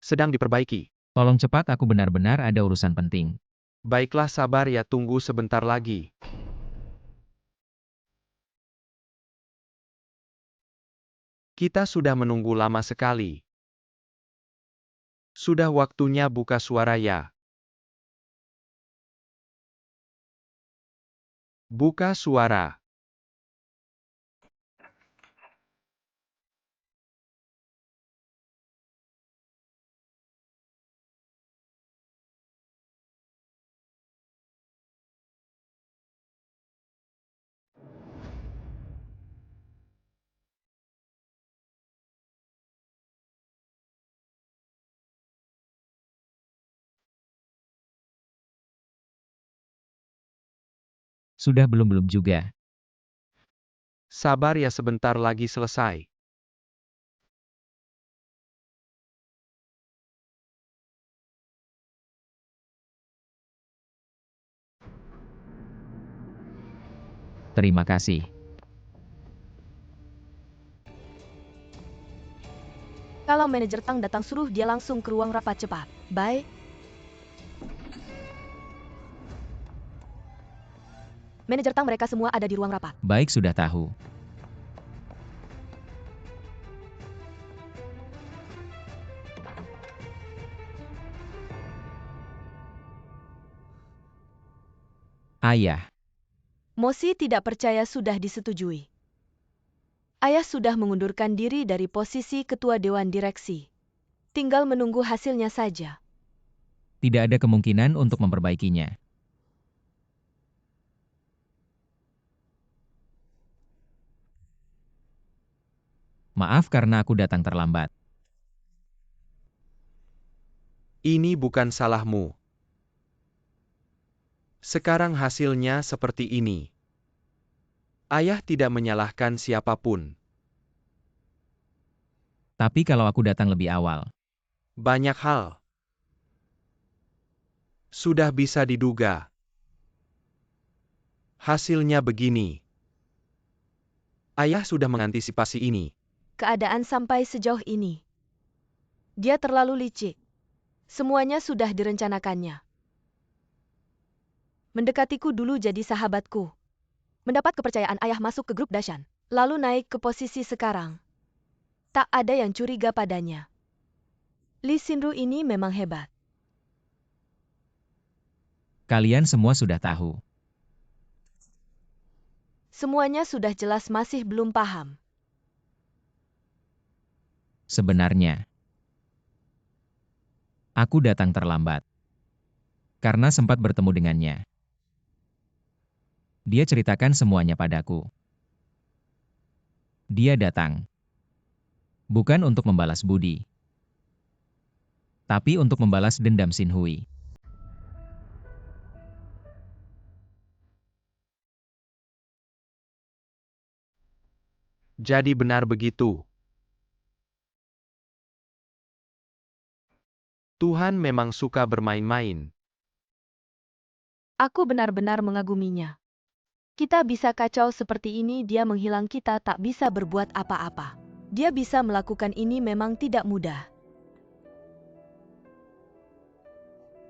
Speaker 2: Sedang diperbaiki.
Speaker 3: Tolong cepat, aku benar-benar ada urusan penting.
Speaker 2: Baiklah, sabar ya, tunggu sebentar lagi. Kita sudah menunggu lama sekali. Sudah waktunya buka suara ya. Buka suara.
Speaker 3: Sudah belum juga.
Speaker 2: Sabar ya, sebentar lagi selesai.
Speaker 3: Terima kasih.
Speaker 1: Kalau manajer Tang datang, suruh dia langsung ke ruang rapat cepat. Bye. Manajer Tang, mereka semua ada di ruang rapat.
Speaker 3: Baik, sudah tahu. Ayah,
Speaker 1: Mosi tidak percaya sudah disetujui. Ayah sudah mengundurkan diri dari posisi ketua dewan direksi. Tinggal menunggu hasilnya saja.
Speaker 3: tidak ada kemungkinan untuk memperbaikinya. Maaf karena aku datang terlambat.
Speaker 2: Ini bukan salahmu. Sekarang hasilnya seperti ini. Ayah tidak menyalahkan siapapun.
Speaker 3: Tapi kalau aku datang lebih awal,
Speaker 2: Banyak hal sudah bisa diduga. Hasilnya begini. Ayah sudah mengantisipasi ini.
Speaker 1: Keadaan sampai sejauh ini. Dia terlalu licik. Semuanya sudah direncanakannya. Mendekatiku dulu jadi sahabatku. Mendapat kepercayaan ayah masuk ke grup Dashan. Lalu naik ke posisi sekarang. Tak ada yang curiga padanya. Lee Sinru ini memang hebat.
Speaker 3: kalian semua sudah tahu.
Speaker 1: Semuanya sudah jelas, masih belum paham.
Speaker 3: Sebenarnya, aku datang terlambat. Karena sempat bertemu dengannya. Dia ceritakan semuanya padaku. Dia datang. Bukan untuk membalas budi. Tapi untuk membalas dendam Xin Hui.
Speaker 2: Jadi benar begitu. Tuhan memang suka bermain-main.
Speaker 1: Aku benar-benar mengaguminya. Kita bisa kacau seperti ini, dia menghilang, kita tak bisa berbuat apa-apa. Dia bisa melakukan ini, memang tidak mudah.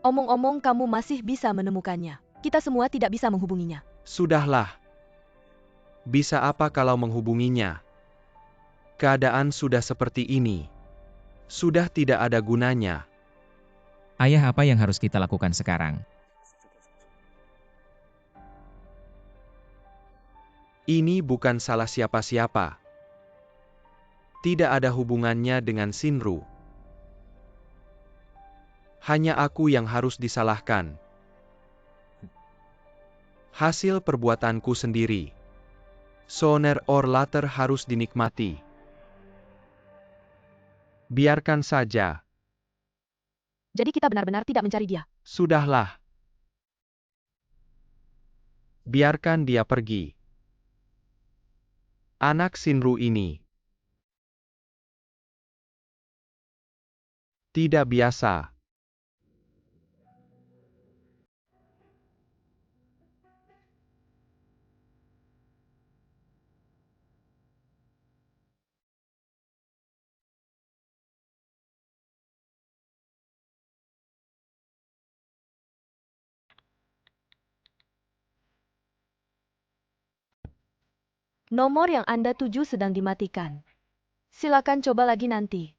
Speaker 1: Omong-omong, kamu masih bisa menemukannya. Kita semua tidak bisa menghubunginya.
Speaker 2: Sudahlah. Bisa apa kalau menghubunginya? Keadaan sudah seperti ini. Sudah tidak ada gunanya.
Speaker 3: Ayah, apa yang harus kita lakukan sekarang?
Speaker 2: Ini bukan salah siapa-siapa. Tidak ada hubungannya dengan Sinru. Hanya aku yang harus disalahkan. Hasil perbuatanku sendiri. Sooner or later harus dinikmati. Biarkan saja.
Speaker 1: Jadi kita benar-benar tidak mencari dia.
Speaker 2: Sudahlah. Biarkan dia pergi. Anak Sinru ini tidak biasa.
Speaker 1: Nomor yang Anda tuju sedang dimatikan. Silakan coba lagi nanti.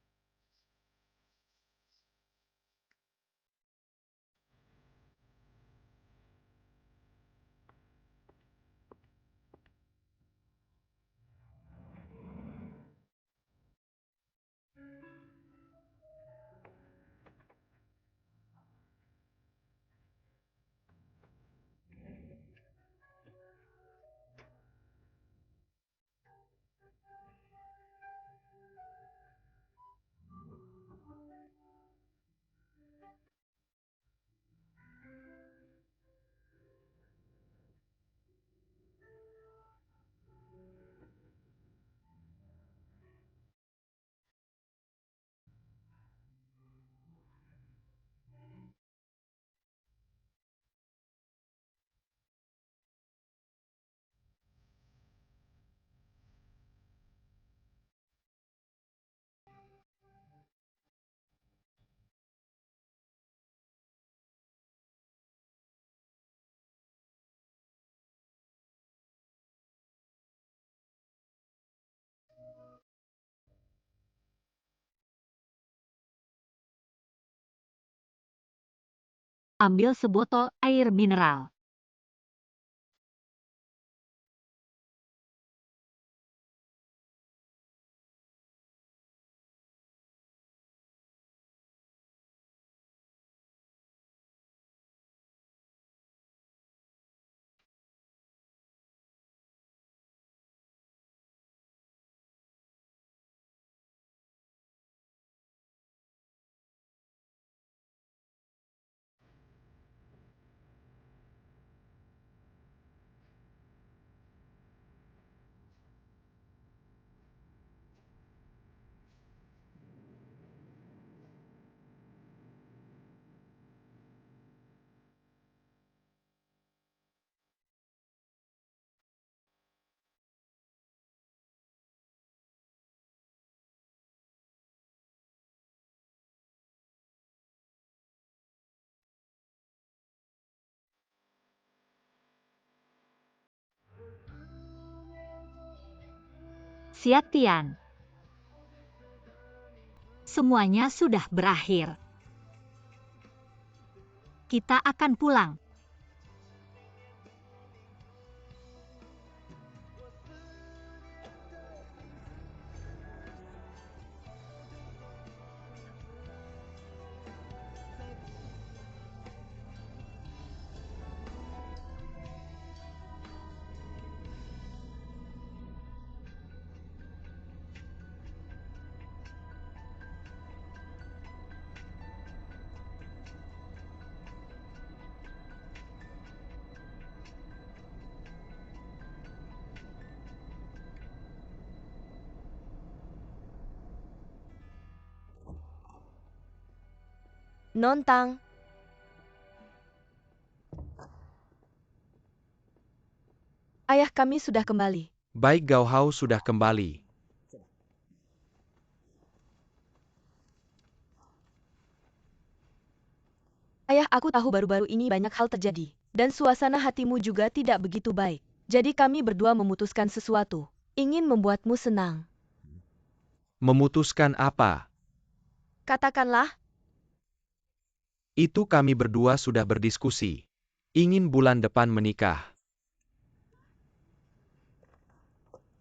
Speaker 4: Ambil sebotol air mineral. Xiatian. Semuanya sudah berakhir. Kita akan pulang.
Speaker 1: Nontang. Ayah kami sudah kembali.
Speaker 2: Baik, Gao Hao sudah kembali.
Speaker 1: Ayah, aku tahu baru-baru ini banyak hal terjadi. Dan suasana hatimu juga tidak begitu baik. Jadi kami berdua memutuskan sesuatu. Ingin membuatmu senang.
Speaker 2: Memutuskan apa?
Speaker 1: Katakanlah.
Speaker 2: Itu kami berdua sudah berdiskusi. Ingin bulan depan menikah.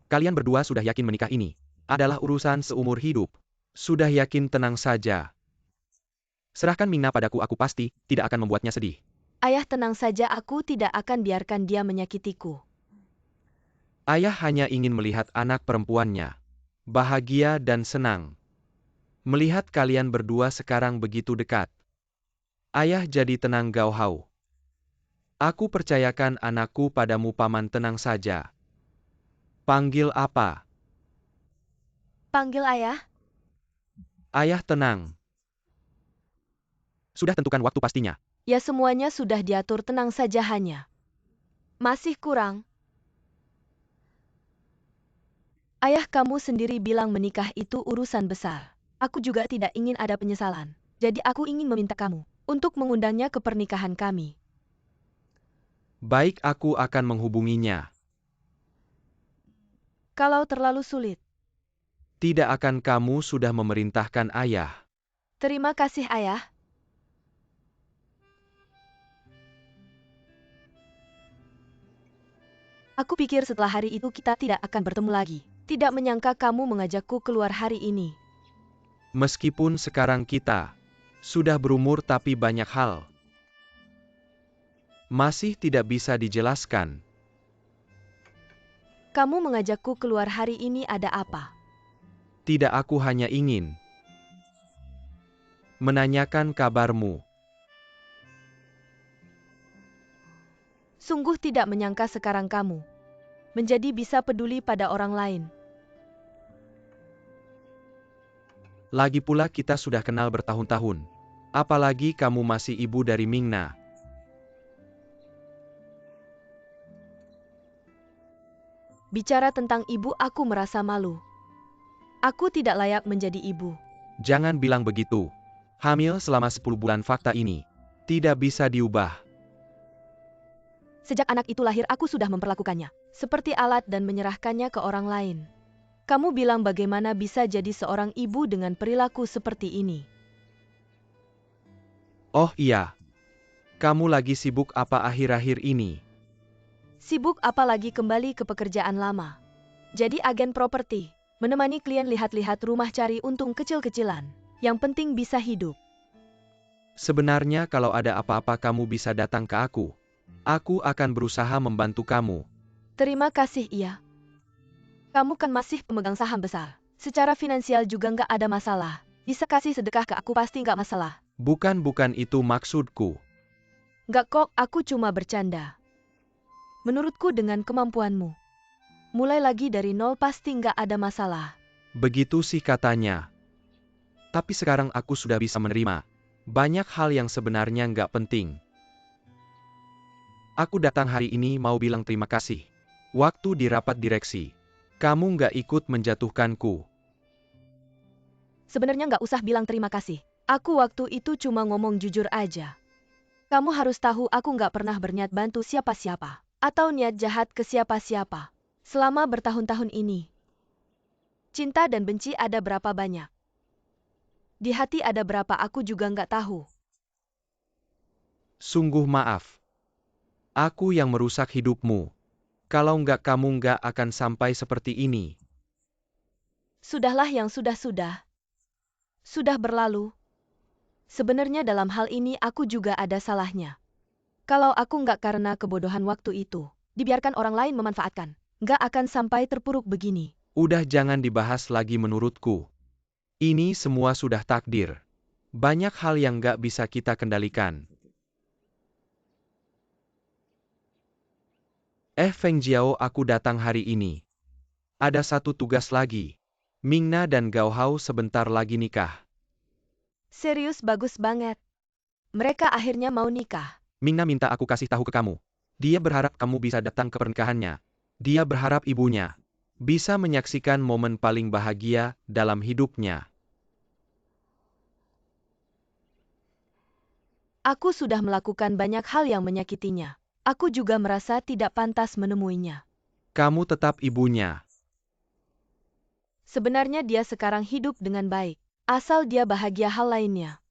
Speaker 2: Kalian berdua sudah yakin menikah ini adalah urusan seumur hidup. Sudah yakin, tenang saja. Serahkan Mingna padaku, aku pasti tidak akan membuatnya sedih.
Speaker 1: Ayah, tenang saja, aku tidak akan biarkan dia menyakitiku.
Speaker 2: Ayah hanya ingin melihat anak perempuannya bahagia dan senang. Melihat kalian berdua sekarang begitu dekat. Ayah jadi tenang, Gao Hao. Aku percayakan anakku padamu, Paman, tenang saja. Panggil apa?
Speaker 1: Panggil ayah.
Speaker 2: Ayah tenang. Sudah tentukan waktu pastinya.
Speaker 1: Ya, semuanya sudah diatur, tenang saja, hanya masih kurang. Ayah, kamu sendiri bilang menikah itu urusan besar. Aku juga tidak ingin ada penyesalan. Jadi aku ingin meminta kamu untuk mengundangnya ke pernikahan kami.
Speaker 2: Baik, aku akan menghubunginya.
Speaker 1: Kalau terlalu sulit.
Speaker 2: Tidak akan, kamu sudah memerintahkan ayah.
Speaker 1: Terima kasih, ayah. Aku pikir setelah hari itu kita tidak akan bertemu lagi. Tidak menyangka kamu mengajakku keluar hari ini.
Speaker 2: Meskipun sekarang kita sudah berumur, tapi banyak hal masih tidak bisa dijelaskan.
Speaker 1: Kamu mengajakku keluar hari ini ada apa?
Speaker 2: Tidak, aku hanya ingin menanyakan kabarmu.
Speaker 1: Sungguh tidak menyangka sekarang kamu menjadi bisa peduli pada orang lain.
Speaker 2: Lagi pula kita sudah kenal bertahun-tahun. Apalagi kamu masih ibu dari Mingna.
Speaker 1: Bicara tentang ibu, aku merasa malu. Aku tidak layak menjadi ibu.
Speaker 2: Jangan bilang begitu. Hamil selama 10 bulan, fakta ini tidak bisa diubah.
Speaker 1: Sejak anak itu lahir, aku sudah memperlakukannya seperti alat dan menyerahkannya ke orang lain. Kamu bilang bagaimana bisa jadi seorang ibu dengan perilaku seperti ini?
Speaker 2: Oh iya. Kamu lagi sibuk apa akhir-akhir ini?
Speaker 1: Sibuk apalagi kembali ke pekerjaan lama. Jadi agen properti, menemani klien lihat-lihat rumah cari untung kecil-kecilan. Yang penting bisa hidup.
Speaker 2: Sebenarnya kalau ada apa-apa kamu bisa datang ke aku. Aku akan berusaha membantu kamu.
Speaker 1: Terima kasih iya. Kamu kan masih pemegang saham besar. Secara finansial juga nggak ada masalah. Bisa kasih sedekah ke aku pasti nggak masalah.
Speaker 2: Bukan itu maksudku.
Speaker 1: Nggak kok, aku cuma bercanda. Menurutku dengan kemampuanmu, mulai lagi dari nol pasti nggak ada masalah.
Speaker 2: Begitu sih katanya. Tapi sekarang aku sudah bisa menerima. Banyak hal yang sebenarnya nggak penting. Aku datang hari ini mau bilang terima kasih. Waktu di rapat direksi, kamu nggak ikut menjatuhkanku.
Speaker 1: Sebenarnya nggak usah bilang terima kasih. Aku waktu itu cuma ngomong jujur aja. Kamu harus tahu aku nggak pernah berniat bantu siapa-siapa. Atau niat jahat ke siapa-siapa. Selama bertahun-tahun ini. Cinta dan benci ada berapa banyak. Di hati ada berapa aku juga nggak tahu.
Speaker 2: Sungguh maaf. Aku yang merusak hidupmu. Kalau kamu nggak akan sampai seperti ini.
Speaker 1: Sudahlah yang sudah-sudah. Sudah berlalu. Sebenarnya dalam hal ini aku juga ada salahnya. Kalau aku nggak karena kebodohan waktu itu, dibiarkan orang lain memanfaatkan, nggak akan sampai terpuruk begini.
Speaker 2: Udah jangan dibahas lagi menurutku. Ini semua sudah takdir. Banyak hal yang nggak bisa kita kendalikan. Feng Jiao, aku datang hari ini. Ada satu tugas lagi. Mingna dan Gao Hao sebentar lagi nikah.
Speaker 1: Serius bagus banget. Mereka akhirnya mau nikah.
Speaker 2: Mingna minta aku kasih tahu ke kamu. Dia berharap kamu bisa datang ke pernikahannya. Dia berharap ibunya bisa menyaksikan momen paling bahagia dalam hidupnya.
Speaker 1: Aku sudah melakukan banyak hal yang menyakitinya. Aku juga merasa tidak pantas menemuinya.
Speaker 2: Kamu tetap ibunya.
Speaker 1: Sebenarnya dia sekarang hidup dengan baik. Asal dia bahagia hal lainnya.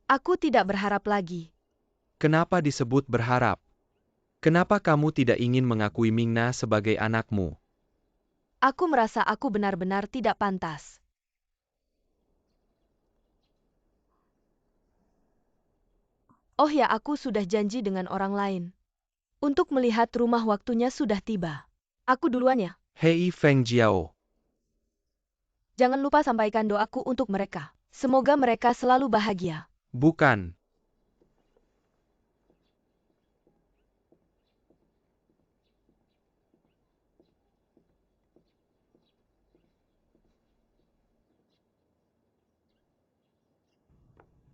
Speaker 1: Aku tidak berharap lagi.
Speaker 2: Kenapa disebut berharap? Kenapa kamu tidak ingin mengakui Mingna sebagai anakmu?
Speaker 1: Aku merasa aku benar-benar tidak pantas. Oh ya, aku sudah janji dengan orang lain. Untuk melihat rumah waktunya sudah tiba. Aku duluan ya.
Speaker 2: Hei Feng Jiao.
Speaker 1: Jangan lupa sampaikan doaku untuk mereka. Semoga mereka selalu bahagia.
Speaker 2: Bukan.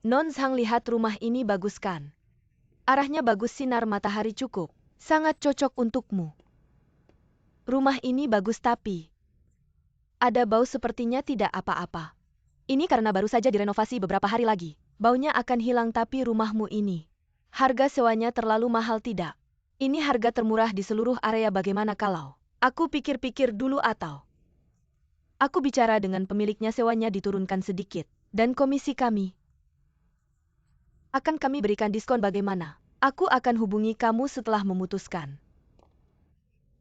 Speaker 1: Non Zhang, lihat rumah ini bagus kan? Arahnya bagus, sinar matahari cukup. Sangat cocok untukmu. Rumah ini bagus tapi ada bau, sepertinya tidak apa-apa. Ini karena baru saja direnovasi beberapa hari lagi. Baunya akan hilang, tapi rumahmu ini. Harga sewanya terlalu mahal tidak? Ini harga termurah di seluruh area, bagaimana kalau aku pikir-pikir dulu atau aku bicara dengan pemiliknya, sewanya diturunkan sedikit. Dan komisi kami akan kami berikan diskon, bagaimana? Aku akan hubungi kamu setelah memutuskan.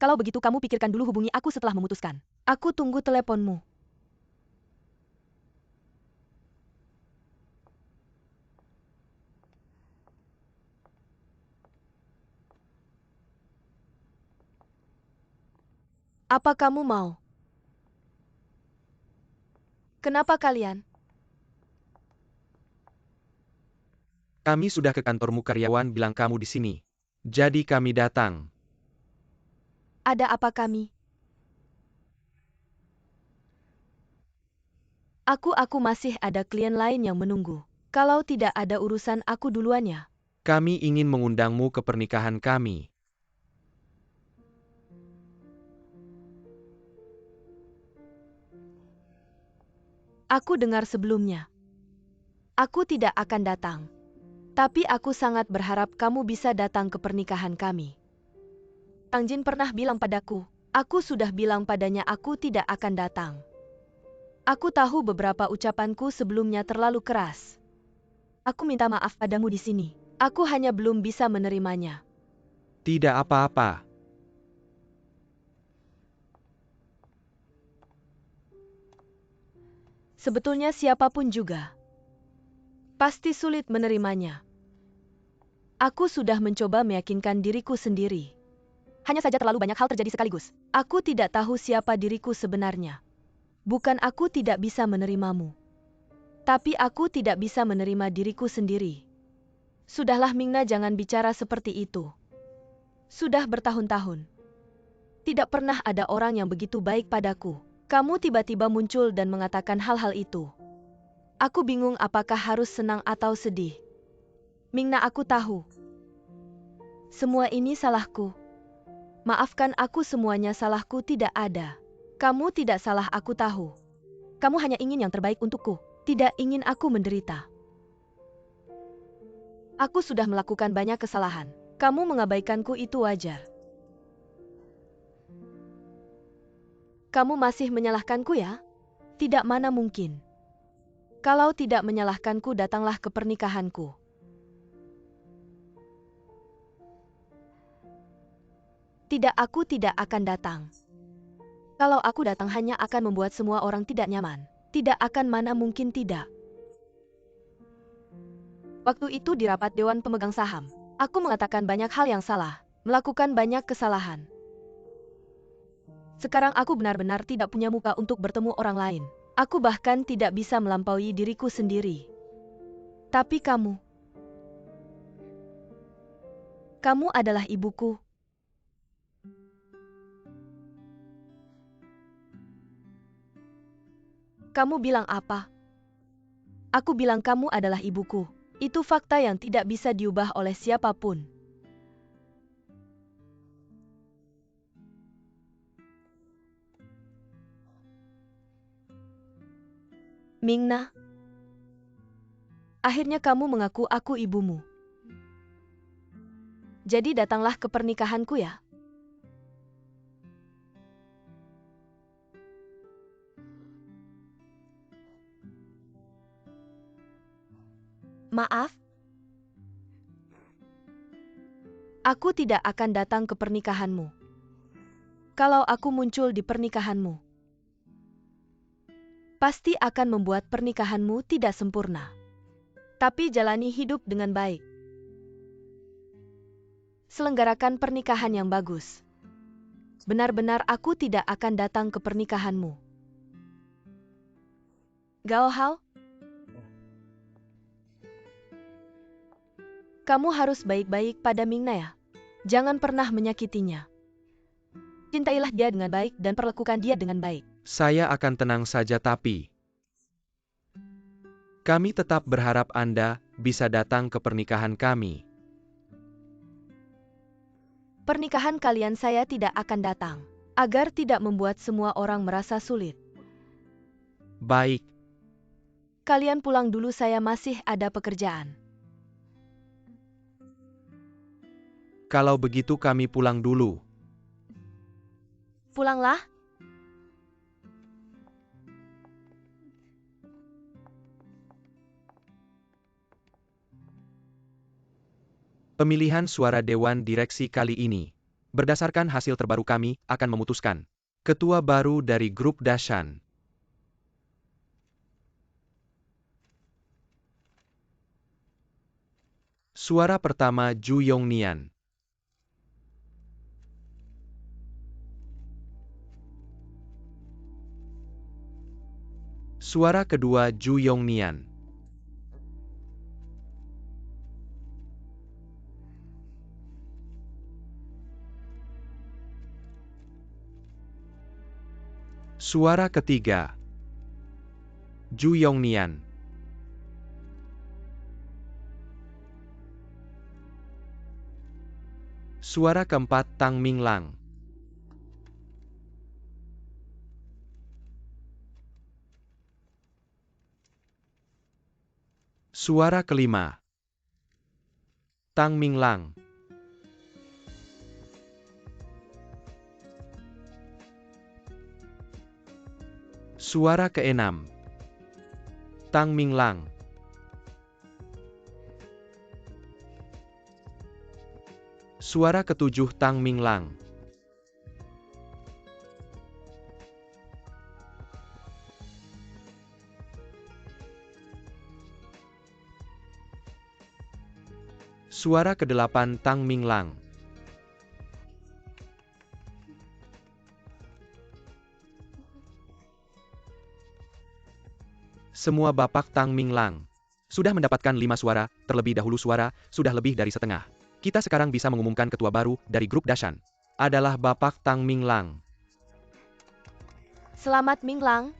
Speaker 1: Kalau begitu kamu pikirkan dulu, hubungi aku setelah memutuskan. Aku tunggu teleponmu. Apa kamu mau? Kenapa kalian?
Speaker 2: Kami sudah ke kantormu, karyawan bilang kamu di sini. Jadi kami datang.
Speaker 1: Ada apa kami? Aku masih ada klien lain yang menunggu. Kalau tidak ada urusan, aku duluan ya.
Speaker 2: Kami ingin mengundangmu ke pernikahan kami.
Speaker 1: Aku dengar sebelumnya. Aku tidak akan datang. Tapi aku sangat berharap kamu bisa datang ke pernikahan kami. Tang Jin pernah bilang padaku. Aku sudah bilang padanya aku tidak akan datang. Aku tahu beberapa ucapanku sebelumnya terlalu keras. Aku minta maaf padamu di sini. Aku hanya belum bisa menerimanya.
Speaker 2: Tidak apa-apa.
Speaker 1: Sebetulnya siapapun juga pasti sulit menerimanya. Aku sudah mencoba meyakinkan diriku sendiri. Hanya saja terlalu banyak hal terjadi sekaligus. Aku tidak tahu siapa diriku sebenarnya. Bukan aku tidak bisa menerimamu. Tapi aku tidak bisa menerima diriku sendiri. Sudahlah Mingna, jangan bicara seperti itu. Sudah bertahun-tahun. Tidak pernah ada orang yang begitu baik padaku. Kamu tiba-tiba muncul dan mengatakan hal-hal itu. Aku bingung apakah harus senang atau sedih. Mingna, aku tahu. Semua ini salahku. Maafkan aku, semuanya salahku, tidak ada. Kamu tidak salah, aku tahu. Kamu hanya ingin yang terbaik untukku. Tidak ingin aku menderita. Aku sudah melakukan banyak kesalahan. Kamu mengabaikanku, itu wajar. Kamu masih menyalahkanku ya? Tidak, mana mungkin. Kalau tidak menyalahkanku, datanglah ke pernikahanku. Tidak, aku tidak akan datang. Kalau aku datang hanya akan membuat semua orang tidak nyaman. Tidak akan, mana mungkin tidak. Waktu itu di rapat Dewan Pemegang Saham, aku mengatakan banyak hal yang salah, melakukan banyak kesalahan. Sekarang aku benar-benar tidak punya muka untuk bertemu orang lain. Aku bahkan tidak bisa melampaui diriku sendiri. Tapi kamu adalah ibuku. Kamu bilang apa? Aku bilang kamu adalah ibuku. Itu fakta yang tidak bisa diubah oleh siapapun. Mingna, akhirnya kamu mengaku aku ibumu. Jadi datanglah ke pernikahanku ya. Maaf. Aku tidak akan datang ke pernikahanmu. Kalau aku muncul di pernikahanmu, pasti akan membuat pernikahanmu tidak sempurna. Tapi jalani hidup dengan baik. Selenggarakan pernikahan yang bagus. Benar-benar aku tidak akan datang ke pernikahanmu. Gao Hao? Kamu harus baik-baik pada Mingna ya. Jangan pernah menyakitinya. Cintailah dia dengan baik dan perlakukan dia dengan baik.
Speaker 2: Saya akan tenang saja, tapi kami tetap berharap Anda bisa datang ke pernikahan kami.
Speaker 1: Pernikahan kalian saya tidak akan datang, agar tidak membuat semua orang merasa sulit.
Speaker 2: Baik.
Speaker 1: Kalian pulang dulu, saya masih ada pekerjaan.
Speaker 2: Kalau begitu kami pulang dulu.
Speaker 1: Pulanglah.
Speaker 2: Pemilihan suara Dewan Direksi kali ini, berdasarkan hasil terbaru kami, akan memutuskan ketua baru dari grup Dashan. Suara pertama Ju Yongnian. Suara kedua Ju Yongnian. Suara ketiga Ju Yongnian. Suara keempat Tang Minglang. Suara kelima Tang Minglang. Suara keenam Tang Minglang. Suara ketujuh Tang Minglang. Suara kedelapan Tang Minglang. Semua Bapak Tang Minglang sudah mendapatkan 5 suara, terlebih dahulu suara sudah lebih dari setengah. Kita sekarang bisa mengumumkan ketua baru dari grup Dashan. Adalah Bapak Tang Minglang.
Speaker 1: Selamat Minglang.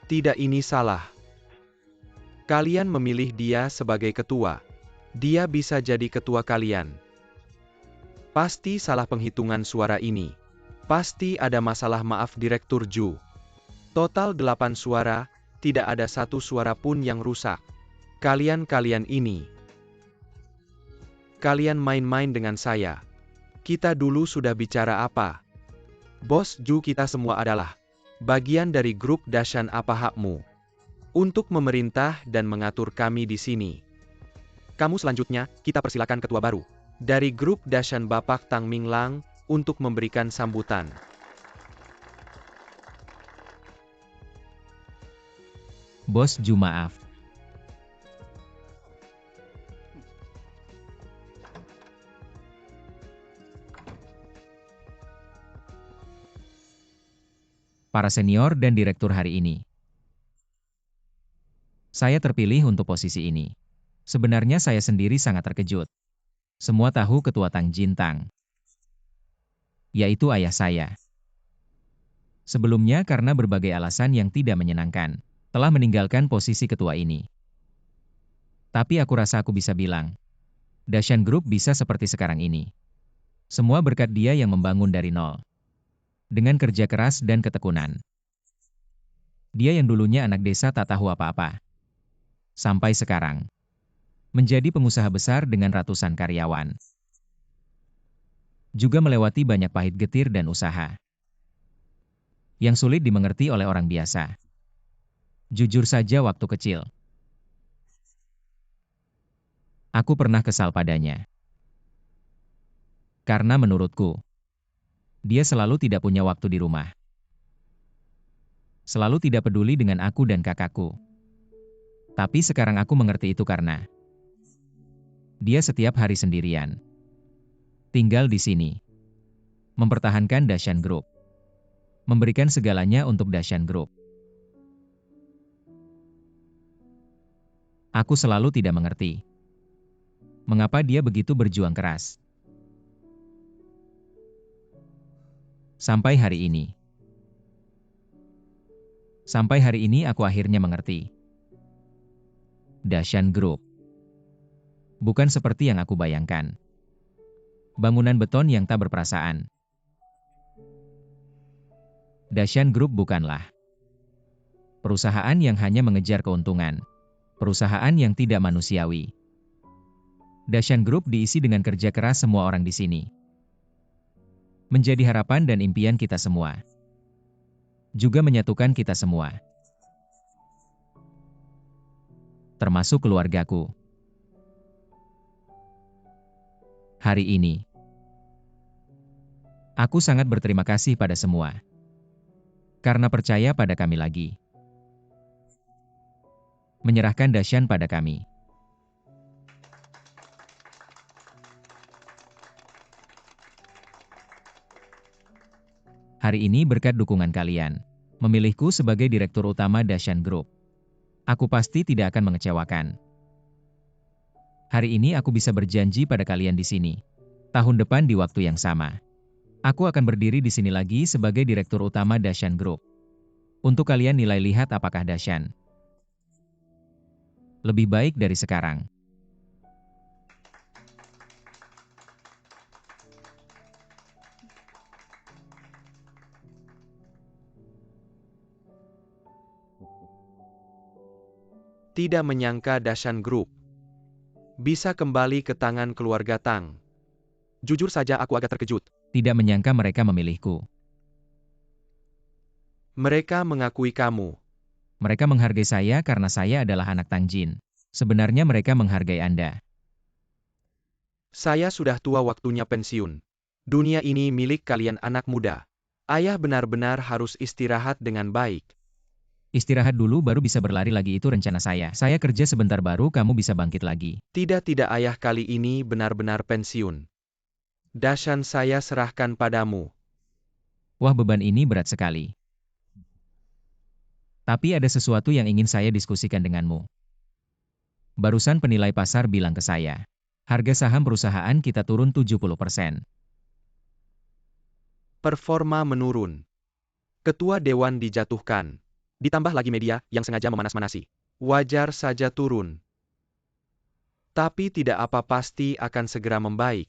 Speaker 2: Tidak, ini salah. Kalian memilih dia sebagai ketua. Dia bisa jadi ketua kalian. Pasti salah penghitungan suara ini. Pasti ada masalah, maaf Direktur Ju. Total 8 suara, tidak ada satu suara pun yang rusak. Kalian ini. Kalian main-main dengan saya. Kita dulu sudah bicara apa? Bos Ju, kita semua adalah bagian dari grup Dashan. Apa hakmu untuk memerintah dan mengatur kami di sini? Kamu selanjutnya, kita persilakan ketua baru dari grup Dashan, Bapak Tang Minglang, untuk memberikan sambutan.
Speaker 3: Bos Ju, maaf. Para senior dan direktur hari ini. Saya terpilih untuk posisi ini. Sebenarnya saya sendiri sangat terkejut. Semua tahu ketua Tang Jintang, yaitu ayah saya. Sebelumnya karena berbagai alasan yang tidak menyenangkan, telah meninggalkan posisi ketua ini. Tapi aku rasa aku bisa bilang, Dashan Group bisa seperti sekarang ini. Semua berkat dia yang membangun dari nol. Dengan kerja keras dan ketekunan. Dia yang dulunya anak desa tak tahu apa-apa. Sampai sekarang. Menjadi pengusaha besar dengan ratusan karyawan. Juga melewati banyak pahit getir dan usaha. Yang sulit dimengerti oleh orang biasa. Jujur saja waktu kecil. Aku pernah kesal padanya. Karena menurutku, dia selalu tidak punya waktu di rumah. Selalu tidak peduli dengan aku dan kakakku. Tapi sekarang aku mengerti itu karena dia setiap hari sendirian. Tinggal di sini. Mempertahankan Dashan Group. Memberikan segalanya untuk Dashan Group. Aku selalu tidak mengerti. Mengapa dia begitu berjuang keras. Sampai hari ini. Sampai hari ini aku akhirnya mengerti. Dashan Group. Bukan seperti yang aku bayangkan. Bangunan beton yang tak berperasaan. Dashan Group bukanlah perusahaan yang hanya mengejar keuntungan. Perusahaan yang tidak manusiawi. Dashan Group diisi dengan kerja keras semua orang di sini. Menjadi harapan dan impian kita semua. Juga menyatukan kita semua. Termasuk keluargaku. Hari ini, aku sangat berterima kasih pada semua. Karena percaya pada kami lagi. Menyerahkan Dashan pada kami. Hari ini berkat dukungan kalian, memilihku sebagai direktur utama Dashan Group. Aku pasti tidak akan mengecewakan. Hari ini aku bisa berjanji pada kalian di sini. Tahun depan di waktu yang sama. Aku akan berdiri di sini lagi sebagai direktur utama Dashan Group. Untuk kalian nilai lihat apakah Dashan lebih baik dari sekarang.
Speaker 2: Tidak menyangka Dashan Group bisa kembali ke tangan keluarga Tang. Jujur saja aku agak terkejut.
Speaker 3: Tidak menyangka mereka memilihku.
Speaker 2: Mereka mengakui kamu.
Speaker 3: Mereka menghargai saya karena saya adalah anak Tang Jin. Sebenarnya mereka menghargai Anda.
Speaker 2: Saya sudah tua, waktunya pensiun. Dunia ini milik kalian anak muda. Ayah benar-benar harus istirahat dengan baik.
Speaker 3: Istirahat dulu baru bisa berlari lagi, itu rencana saya. Saya kerja sebentar baru kamu bisa bangkit lagi.
Speaker 2: Tidak ayah, kali ini benar-benar pensiun. Dashan saya serahkan padamu.
Speaker 3: Wah, beban ini berat sekali. Tapi ada sesuatu yang ingin saya diskusikan denganmu. Barusan penilai pasar bilang ke saya, harga saham perusahaan kita turun 70%.
Speaker 2: Performa menurun. Ketua dewan dijatuhkan. Ditambah lagi media yang sengaja memanas-manasi. Wajar saja turun. Tapi tidak apa, pasti akan segera membaik.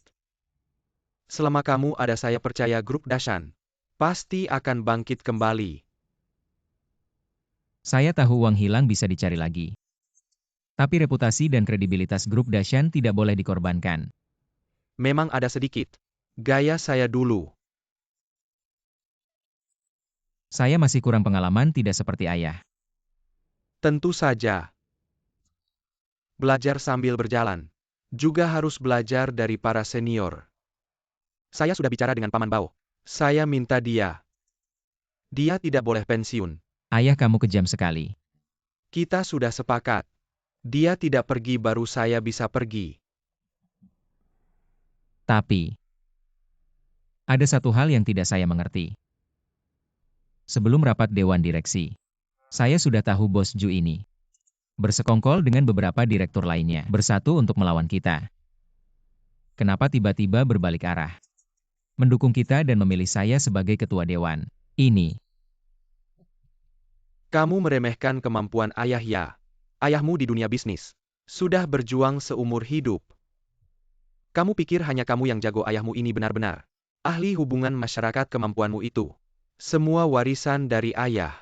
Speaker 2: Selama kamu ada, saya percaya grup Dashan pasti akan bangkit kembali.
Speaker 3: Saya tahu uang hilang bisa dicari lagi. Tapi reputasi dan kredibilitas grup Dashan tidak boleh dikorbankan.
Speaker 2: Memang ada sedikit gaya saya dulu.
Speaker 3: Saya masih kurang pengalaman, tidak seperti ayah.
Speaker 2: Tentu saja. Belajar sambil berjalan. Juga harus belajar dari para senior. Saya sudah bicara dengan Paman Bao. Saya minta dia. Dia tidak boleh pensiun.
Speaker 3: Ayah, kamu kejam sekali.
Speaker 2: Kita sudah sepakat. Dia tidak pergi baru saya bisa pergi.
Speaker 3: Tapi, ada satu hal yang tidak saya mengerti. Sebelum rapat dewan direksi, saya sudah tahu Bos Ju ini bersekongkol dengan beberapa direktur lainnya, bersatu untuk melawan kita. Kenapa tiba-tiba berbalik arah? Mendukung kita dan memilih saya sebagai ketua dewan. Ini.
Speaker 2: Kamu meremehkan kemampuan ayah ya. Ayahmu di dunia bisnis sudah berjuang seumur hidup. Kamu pikir hanya kamu yang jago? Ayahmu ini benar-benar ahli hubungan masyarakat. Kemampuanmu itu semua warisan dari ayah.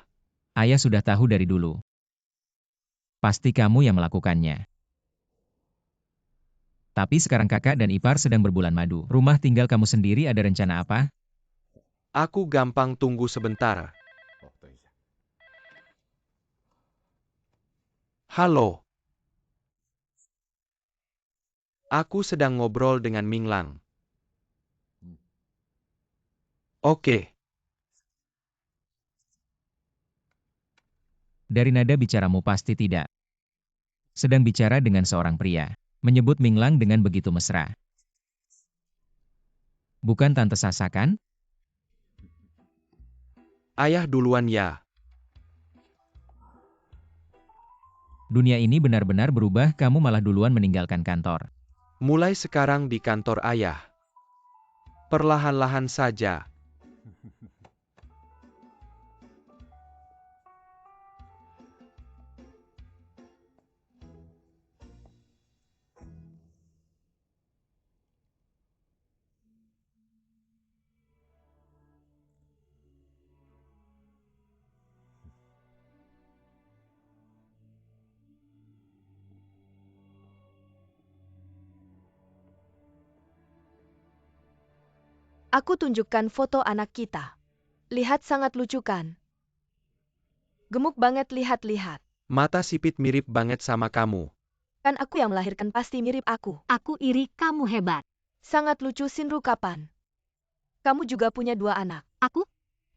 Speaker 3: Ayah sudah tahu dari dulu. Pasti kamu yang melakukannya. Tapi sekarang kakak dan ipar sedang berbulan madu. Rumah tinggal kamu sendiri, ada rencana apa?
Speaker 2: Aku gampang, tunggu sebentar. Halo. Aku sedang ngobrol dengan Minglang. Oke.
Speaker 3: Dari nada bicaramu pasti tidak sedang bicara dengan seorang pria. Menyebut Minglang dengan begitu mesra. Bukan Tante Sasa kan?
Speaker 2: Ayah duluan ya.
Speaker 3: Dunia ini benar-benar berubah, kamu malah duluan meninggalkan kantor.
Speaker 2: Mulai sekarang di kantor ayah. Perlahan-lahan saja.
Speaker 1: Aku tunjukkan foto anak kita. Lihat, sangat lucu kan? Gemuk banget, lihat-lihat.
Speaker 2: Mata sipit mirip banget sama kamu.
Speaker 1: Kan aku yang melahirkan, pasti mirip aku.
Speaker 4: Aku iri, kamu hebat.
Speaker 1: Sangat lucu. Shinru, kapan? Kamu juga punya 2 anak.
Speaker 4: Aku?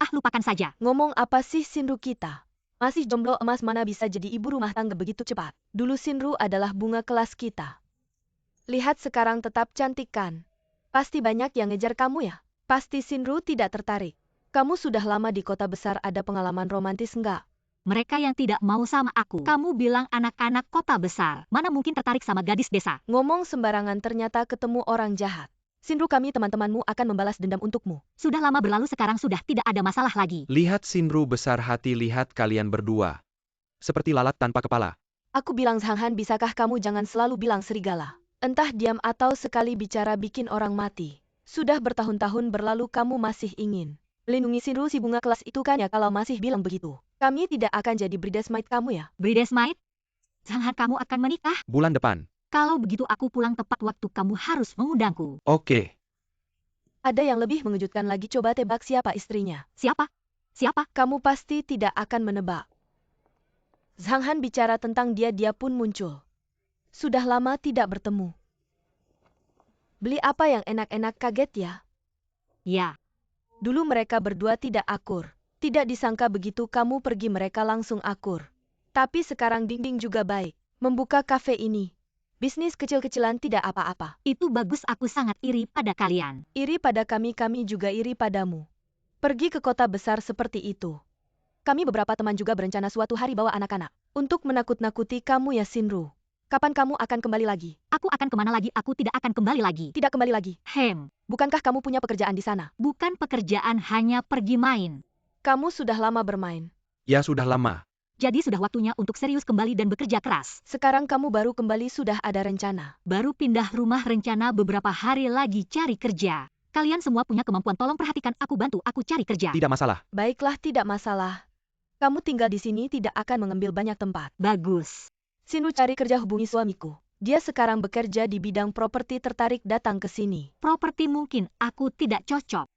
Speaker 4: Ah, lupakan saja.
Speaker 1: Ngomong apa sih Shinru kita? Masih jomblo emas, mana bisa jadi ibu rumah tangga begitu cepat? Dulu Shinru adalah bunga kelas kita. Lihat sekarang, tetap cantik kan? Pasti banyak yang ngejar kamu ya? Pasti Shinru tidak tertarik. Kamu sudah lama di kota besar, ada pengalaman romantis enggak?
Speaker 4: Mereka yang tidak mau sama aku. Kamu bilang anak-anak kota besar. Mana mungkin tertarik sama gadis desa?
Speaker 1: Ngomong sembarangan, ternyata ketemu orang jahat. Shinru, kami teman-temanmu akan membalas dendam untukmu.
Speaker 4: Sudah lama berlalu, sekarang sudah tidak ada masalah lagi.
Speaker 2: Lihat Shinru besar hati, lihat kalian berdua. Seperti lalat tanpa kepala.
Speaker 1: Aku bilang, Zhanghan, bisakah kamu jangan selalu bilang serigala? Entah diam atau sekali bicara bikin orang mati. Sudah bertahun-tahun berlalu kamu masih ingin melindungi Shinru si bunga kelas itu kan ya? Kalau masih bilang begitu, kami tidak akan jadi bridesmaid kamu ya?
Speaker 4: Bridesmaid? Zhanghan, kamu akan menikah?
Speaker 2: Bulan depan.
Speaker 4: Kalau begitu aku pulang tepat waktu, kamu harus mengundangku.
Speaker 2: Oke.
Speaker 1: Ada yang lebih mengejutkan lagi, coba tebak siapa istrinya?
Speaker 4: Siapa? Siapa?
Speaker 1: Kamu pasti tidak akan menebak. Zhanghan bicara tentang dia pun muncul. Sudah lama tidak bertemu. Beli apa yang enak-enak? Kaget ya?
Speaker 4: Ya,
Speaker 1: Dulu mereka berdua tidak akur. Tidak disangka begitu kamu pergi mereka langsung akur. Tapi sekarang Dingding juga baik. Membuka kafe ini. Bisnis kecil-kecilan tidak apa-apa.
Speaker 4: itu bagus, aku sangat iri pada kalian.
Speaker 1: Iri pada kami juga iri padamu. Pergi ke kota besar seperti itu. Kami beberapa teman juga berencana suatu hari bawa anak-anak. Untuk menakut-nakuti kamu ya Shinru. Kapan kamu akan kembali lagi?
Speaker 4: Aku akan kemana lagi? Aku tidak akan kembali lagi.
Speaker 1: Tidak kembali lagi.
Speaker 4: Bukankah
Speaker 1: kamu punya pekerjaan di sana?
Speaker 4: Bukan pekerjaan, hanya pergi main.
Speaker 1: Kamu sudah lama bermain.
Speaker 2: Ya sudah lama.
Speaker 4: Jadi sudah waktunya untuk serius kembali dan bekerja keras.
Speaker 1: Sekarang kamu baru kembali sudah ada rencana.
Speaker 4: Baru pindah rumah, rencana beberapa hari lagi cari kerja. Kalian semua punya kemampuan, tolong perhatikan, aku bantu, aku cari kerja.
Speaker 2: Tidak masalah.
Speaker 1: Baiklah, tidak masalah. Kamu tinggal di sini tidak akan mengambil banyak tempat.
Speaker 4: Bagus.
Speaker 1: Shinru cari kerja, hubungi suamiku. Dia sekarang bekerja di bidang properti, tertarik datang ke sini.
Speaker 4: Properti mungkin aku tidak cocok.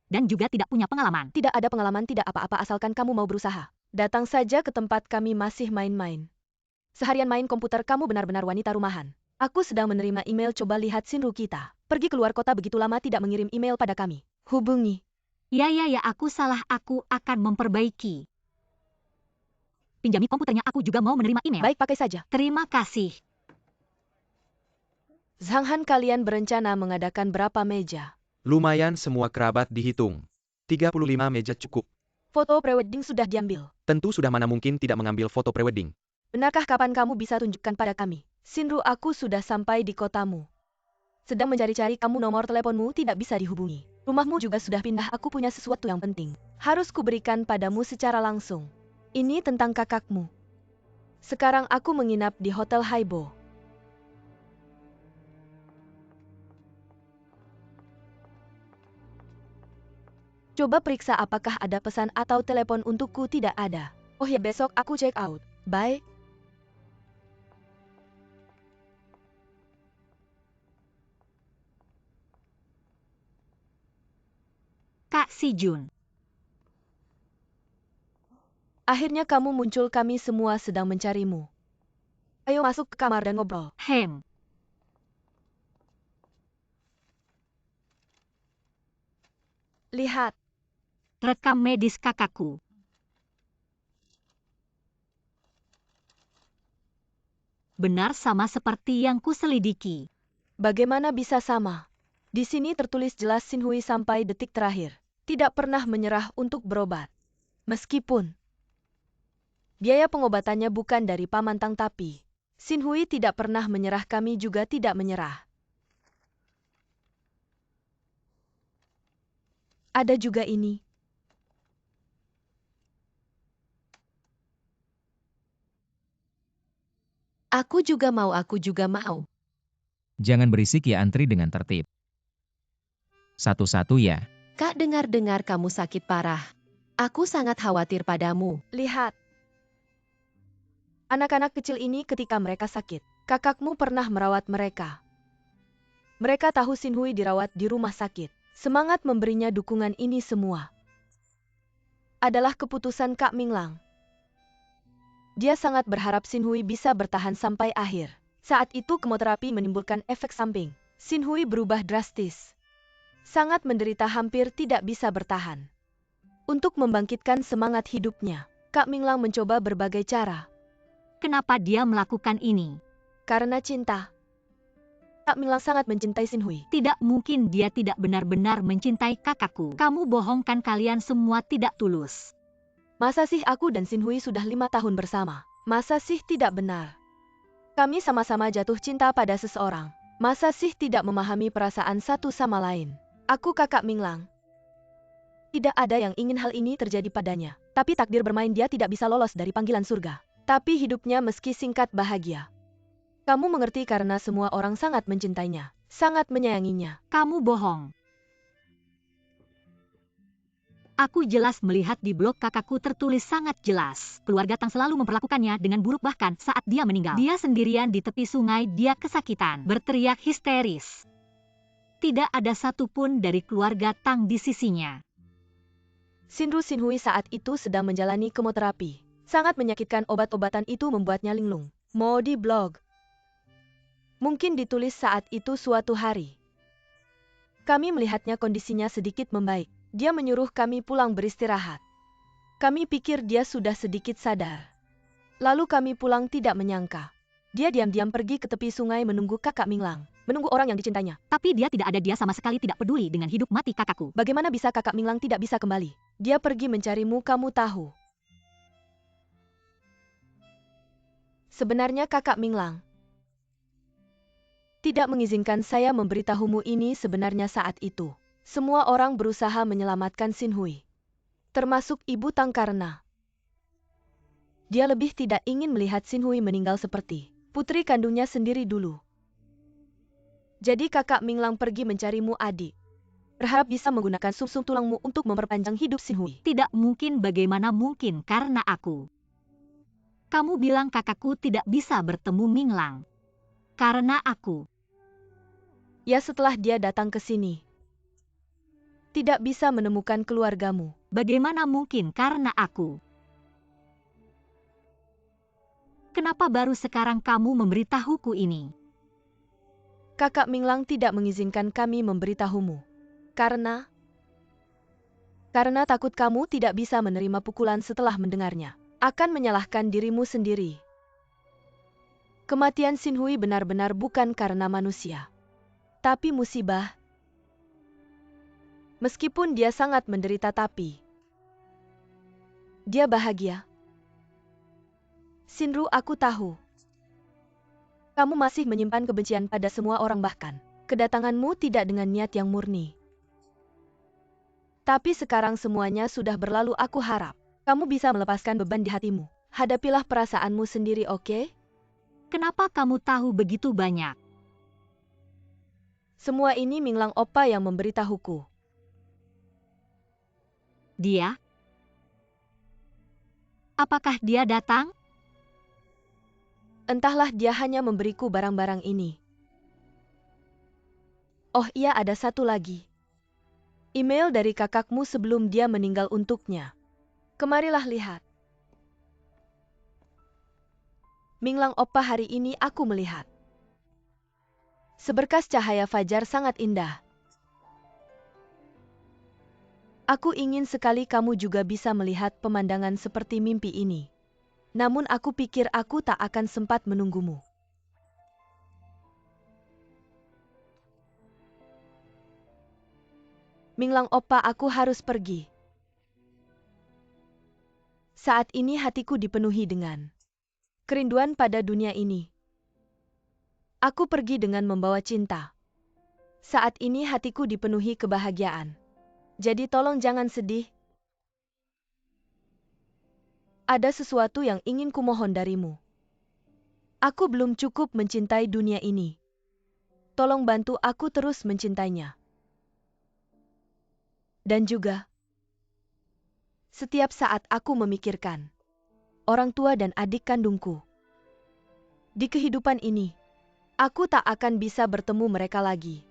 Speaker 4: Dan juga tidak punya pengalaman.
Speaker 1: Tidak ada pengalaman, tidak apa-apa asalkan kamu mau berusaha. Datang saja ke tempat kami, masih main-main. Seharian main komputer, kamu benar-benar wanita rumahan. Aku sedang menerima email, coba lihat Shinru kita. Pergi keluar kota begitu lama tidak mengirim email pada kami. Hubungi.
Speaker 4: Ya, aku salah, aku akan memperbaiki. Pinjami komputernya, aku juga mau menerima email.
Speaker 1: Baik, pakai saja.
Speaker 4: Terima kasih.
Speaker 1: Zhang Han, kalian berencana mengadakan berapa meja?
Speaker 2: Lumayan, semua kerabat dihitung. 35 meja cukup.
Speaker 1: Foto prewedding sudah diambil.
Speaker 2: Tentu sudah, mana mungkin tidak mengambil foto prewedding.
Speaker 1: Benarkah? Kapan kamu bisa tunjukkan pada kami? Shinru, aku sudah sampai di kotamu. Sedang mencari-cari kamu, nomor teleponmu tidak bisa dihubungi. Rumahmu juga sudah pindah, aku punya sesuatu yang penting. Harus kuberikan padamu secara langsung. Ini tentang kakakmu. Sekarang aku menginap di Hotel Haibo. Coba periksa apakah ada pesan atau telepon untukku. Tidak ada. Oh ya, besok aku check out. Bye.
Speaker 4: Kak Si Jun.
Speaker 1: Akhirnya kamu muncul, kami semua sedang mencarimu. Ayo masuk ke kamar dan ngobrol. Lihat.
Speaker 4: Rekam medis kakakku. Benar, sama seperti yang kuselidiki.
Speaker 1: Bagaimana bisa sama? Di sini tertulis jelas Shinhui sampai detik terakhir. Tidak pernah menyerah untuk berobat. Meskipun biaya pengobatannya bukan dari Paman Tang, tapi Shinhui tidak pernah menyerah, kami juga tidak menyerah. Ada juga ini.
Speaker 5: Aku juga mau, aku juga mau.
Speaker 3: Jangan berisik ya, antri dengan tertib. Satu-satu ya.
Speaker 5: Kak, dengar-dengar kamu sakit parah. Aku sangat khawatir padamu.
Speaker 1: Lihat. Anak-anak kecil ini ketika mereka sakit, kakakmu pernah merawat mereka. Mereka tahu Shinhui dirawat di rumah sakit. Semangat memberinya dukungan, ini semua adalah keputusan Kak Minglang. Dia sangat berharap Shinhui bisa bertahan sampai akhir. Saat itu kemoterapi menimbulkan efek samping. Shinhui berubah drastis. Sangat menderita, hampir tidak bisa bertahan. Untuk membangkitkan semangat hidupnya, Kak Minglang mencoba berbagai cara.
Speaker 4: Kenapa dia melakukan ini?
Speaker 1: Karena cinta. Kak Minglang sangat mencintai Shinhui.
Speaker 4: Tidak mungkin dia tidak benar-benar mencintai kakakku. Kamu bohongkan, kalian semua tidak tulus.
Speaker 1: Masa sih aku dan Shinhui sudah 5 tahun bersama? Masa sih tidak benar? Kami sama-sama jatuh cinta pada seseorang. Masa sih tidak memahami perasaan satu sama lain? Aku kakak Minglang. Tidak ada yang ingin hal ini terjadi padanya. Tapi takdir bermain, dia tidak bisa lolos dari panggilan surga. Tapi hidupnya meski singkat bahagia. Kamu mengerti, karena semua orang sangat mencintainya. Sangat menyayanginya.
Speaker 4: Kamu bohong. Aku jelas melihat di blog kakakku tertulis sangat jelas. Keluarga Tang selalu memperlakukannya dengan buruk, bahkan saat dia meninggal. Dia sendirian di tepi sungai, dia kesakitan, berteriak histeris. Tidak ada satupun dari keluarga Tang di sisinya.
Speaker 1: Shinhui saat itu sedang menjalani kemoterapi. Sangat menyakitkan, obat-obatan itu membuatnya linglung. Mau di blog. Mungkin ditulis saat itu suatu hari. Kami melihatnya kondisinya sedikit membaik. Dia menyuruh kami pulang beristirahat. Kami pikir dia sudah sedikit sadar. Lalu kami pulang tidak menyangka. Dia diam-diam pergi ke tepi sungai menunggu kakak Minglang. Menunggu orang yang dicintainya.
Speaker 4: Tapi dia tidak ada, dia sama sekali tidak peduli dengan hidup mati kakakku.
Speaker 1: Bagaimana bisa kakak Minglang tidak bisa kembali? Dia pergi mencarimu, kamu tahu. Sebenarnya kakak Minglang tidak mengizinkan saya memberitahumu ini sebenarnya saat itu. Semua orang berusaha menyelamatkan Xin Hui. Termasuk Ibu Tang karena dia lebih tidak ingin melihat Xin Hui meninggal seperti putri kandungnya sendiri dulu. Jadi kakak Minglang pergi mencarimu adik. Berharap bisa menggunakan sum-sum tulangmu untuk memperpanjang hidup Xin Hui.
Speaker 4: Tidak mungkin, bagaimana mungkin karena aku. Kamu bilang kakakku tidak bisa bertemu Minglang. Karena aku.
Speaker 1: Ya, setelah dia datang ke sini. Tidak bisa menemukan keluargamu.
Speaker 4: Bagaimana mungkin karena aku. Kenapa baru sekarang kamu memberitahuku ini?
Speaker 1: Kakak Minglang tidak mengizinkan kami memberitahumu. Karena takut kamu tidak bisa menerima pukulan setelah mendengarnya. Akan menyalahkan dirimu sendiri. Kematian Xin Hui benar-benar bukan karena manusia. Tapi musibah. Meskipun dia sangat menderita tapi dia bahagia. Xinru, aku tahu. Kamu masih menyimpan kebencian pada semua orang, bahkan kedatanganmu tidak dengan niat yang murni. Tapi sekarang semuanya sudah berlalu, aku harap kamu bisa melepaskan beban di hatimu. Hadapilah perasaanmu sendiri, oke?
Speaker 4: Kenapa kamu tahu begitu banyak?
Speaker 1: Semua ini Minglang Opa yang memberitahuku.
Speaker 4: Dia? Apakah dia datang?
Speaker 1: Entahlah, dia hanya memberiku barang-barang ini. Oh iya, ada satu lagi. Email dari kakakmu sebelum dia meninggal untuknya. Kemarilah lihat. Minglang Opa, hari ini aku melihat seberkas cahaya fajar sangat indah. Aku ingin sekali kamu juga bisa melihat pemandangan seperti mimpi ini. Namun aku pikir aku tak akan sempat menunggumu. Minglang Opa, aku harus pergi. Saat ini hatiku dipenuhi dengan kerinduan pada dunia ini. Aku pergi dengan membawa cinta. Saat ini hatiku dipenuhi kebahagiaan. Jadi tolong jangan sedih. Ada sesuatu yang ingin kumohon darimu. Aku belum cukup mencintai dunia ini. Tolong bantu aku terus mencintainya. Dan juga, setiap saat aku memikirkan orang tua dan adik kandungku. Di kehidupan ini, aku tak akan bisa bertemu mereka lagi.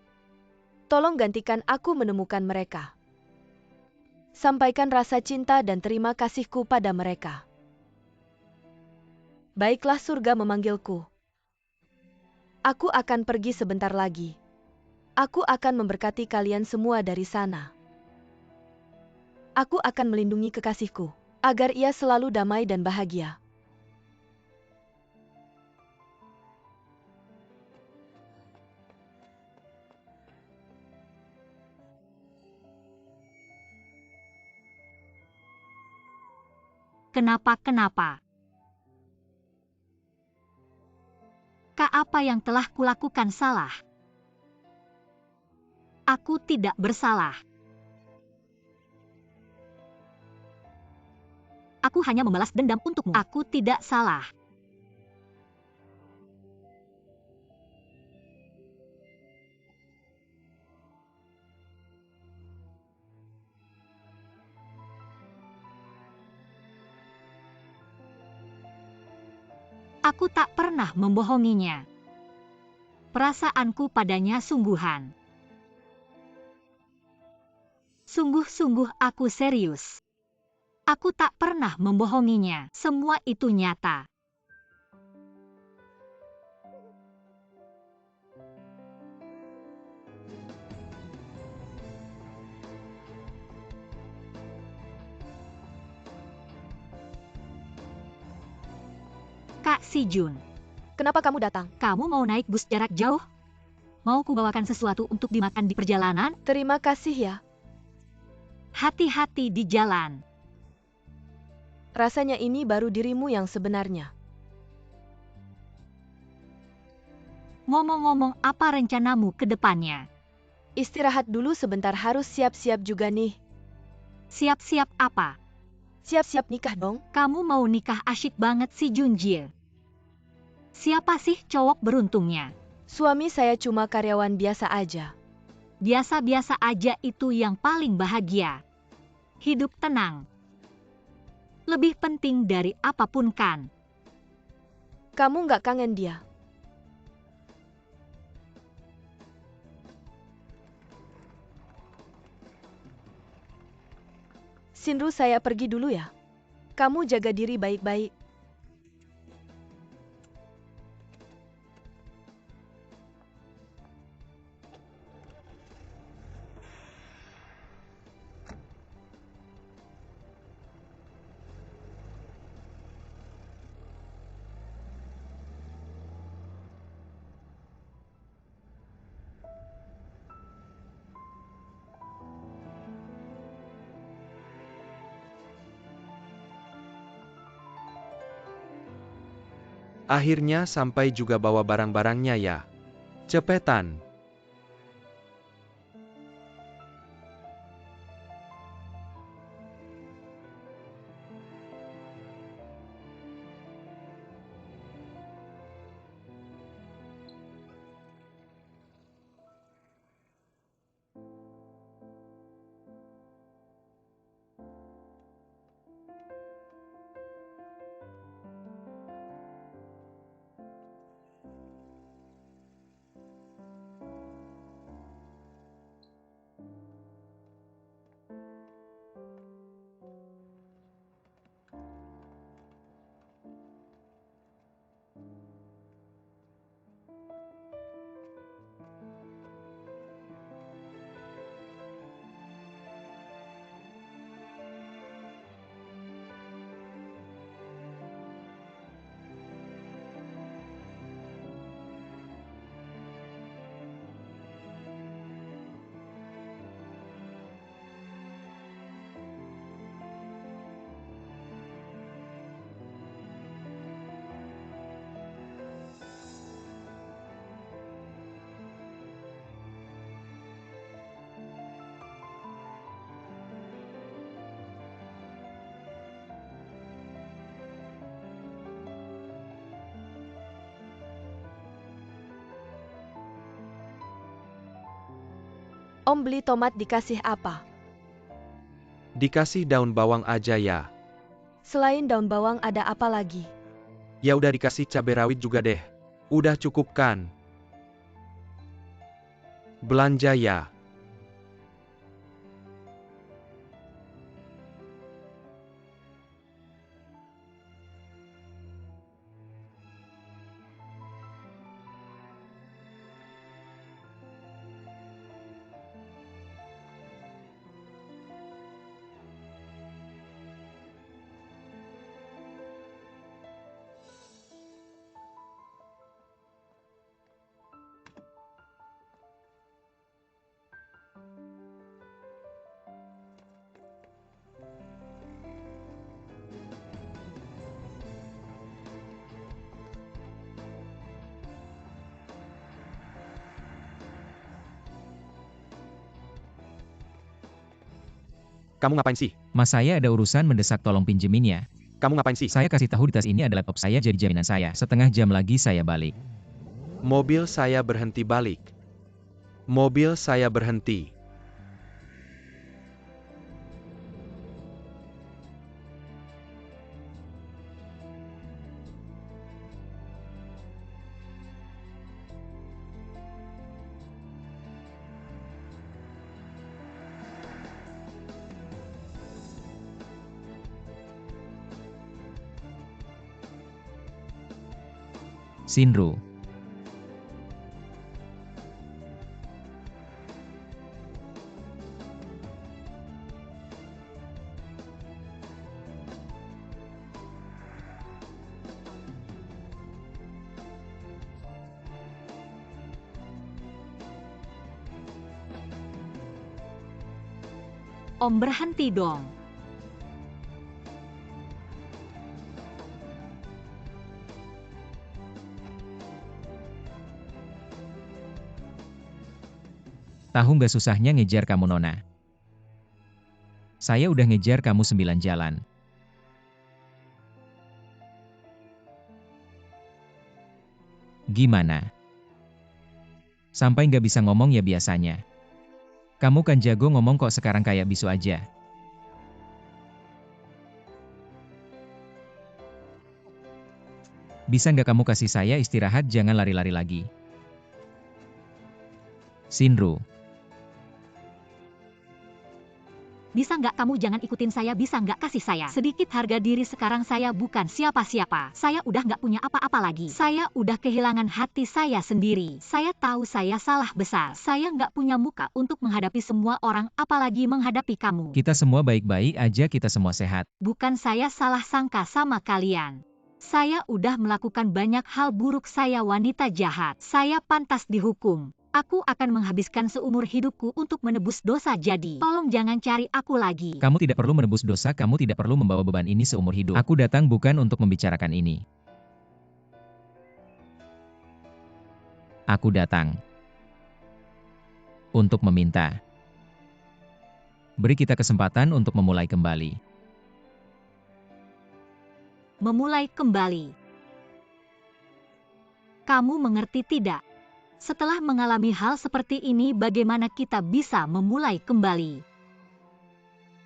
Speaker 1: Tolong gantikan aku menemukan mereka. Sampaikan rasa cinta dan terima kasihku pada mereka. Baiklah, surga memanggilku. Aku akan pergi sebentar lagi. Aku akan memberkati kalian semua dari sana. Aku akan melindungi kekasihku, agar ia selalu damai dan bahagia.
Speaker 4: Kenapa? Kak, apa yang telah kulakukan salah? Aku tidak bersalah. Aku hanya membalas dendam untukmu. Aku tidak salah. Aku tak pernah membohonginya. Perasaanku padanya sungguhan. Sungguh-sungguh aku serius. Aku tak pernah membohonginya. Semua itu nyata. Si Jun.
Speaker 1: Kenapa kamu datang?
Speaker 4: Kamu mau naik bus jarak jauh? Mau kubawakan sesuatu untuk dimakan di perjalanan?
Speaker 1: Terima kasih ya.
Speaker 4: Hati-hati di jalan.
Speaker 1: Rasanya ini baru dirimu yang sebenarnya.
Speaker 4: Ngomong-ngomong, apa rencanamu ke depannya?
Speaker 1: Istirahat dulu sebentar, harus siap-siap juga nih.
Speaker 4: Siap-siap apa?
Speaker 1: Siap-siap nikah dong.
Speaker 4: Kamu mau nikah, asyik banget si Junjie. Siapa sih cowok beruntungnya?
Speaker 1: Suami saya cuma karyawan biasa aja.
Speaker 4: Biasa-biasa aja itu yang paling bahagia. Hidup tenang. Lebih penting dari apapun kan?
Speaker 1: Kamu nggak kangen dia? Sinru, saya pergi dulu ya. Kamu jaga diri baik-baik.
Speaker 2: Akhirnya sampai juga, bawa barang-barangnya ya. Cepetan.
Speaker 1: Om beli tomat dikasih apa?
Speaker 2: Dikasih daun bawang aja ya.
Speaker 1: Selain daun bawang ada apa lagi?
Speaker 2: Ya udah, dikasih cabai rawit juga deh. Udah cukup kan? Belanja ya. Kamu ngapain sih?
Speaker 3: Mas, saya ada urusan mendesak, tolong pinjemin ya.
Speaker 2: Kamu ngapain sih?
Speaker 3: Saya kasih tahu di tas ini ada laptop saya, jadi jaminan saya. Setengah jam lagi saya balik.
Speaker 2: Mobil saya berhenti balik. Mobil saya berhenti.
Speaker 3: Sinru.
Speaker 4: Om berhenti dong.
Speaker 3: Tahu nggak susahnya ngejar kamu, Nona? Saya udah ngejar kamu 9 jalan. Gimana? Sampai nggak bisa ngomong ya biasanya. Kamu kan jago ngomong kok, sekarang kayak bisu aja. Bisa nggak kamu kasih saya istirahat, jangan lari-lari lagi. Shinru.
Speaker 4: Bisa nggak kamu jangan ikutin saya, bisa nggak kasih saya sedikit harga diri, sekarang saya bukan siapa-siapa. Saya udah nggak punya apa-apa lagi. Saya udah kehilangan hati saya sendiri. Saya tahu saya salah besar. Saya nggak punya muka untuk menghadapi semua orang, apalagi menghadapi kamu.
Speaker 3: Kita semua baik-baik aja, kita semua sehat.
Speaker 4: Bukan saya salah sangka sama kalian. Saya udah melakukan banyak hal buruk, saya wanita jahat. Saya pantas dihukum. Aku akan menghabiskan seumur hidupku untuk menebus dosa, jadi tolong jangan cari aku lagi.
Speaker 3: Kamu tidak perlu menebus dosa, kamu tidak perlu membawa beban ini seumur hidup. Aku datang bukan untuk membicarakan ini. Aku datang untuk meminta. Beri kita kesempatan untuk memulai kembali.
Speaker 4: Memulai kembali. Kamu mengerti tidak? Setelah mengalami hal seperti ini, bagaimana kita bisa memulai kembali?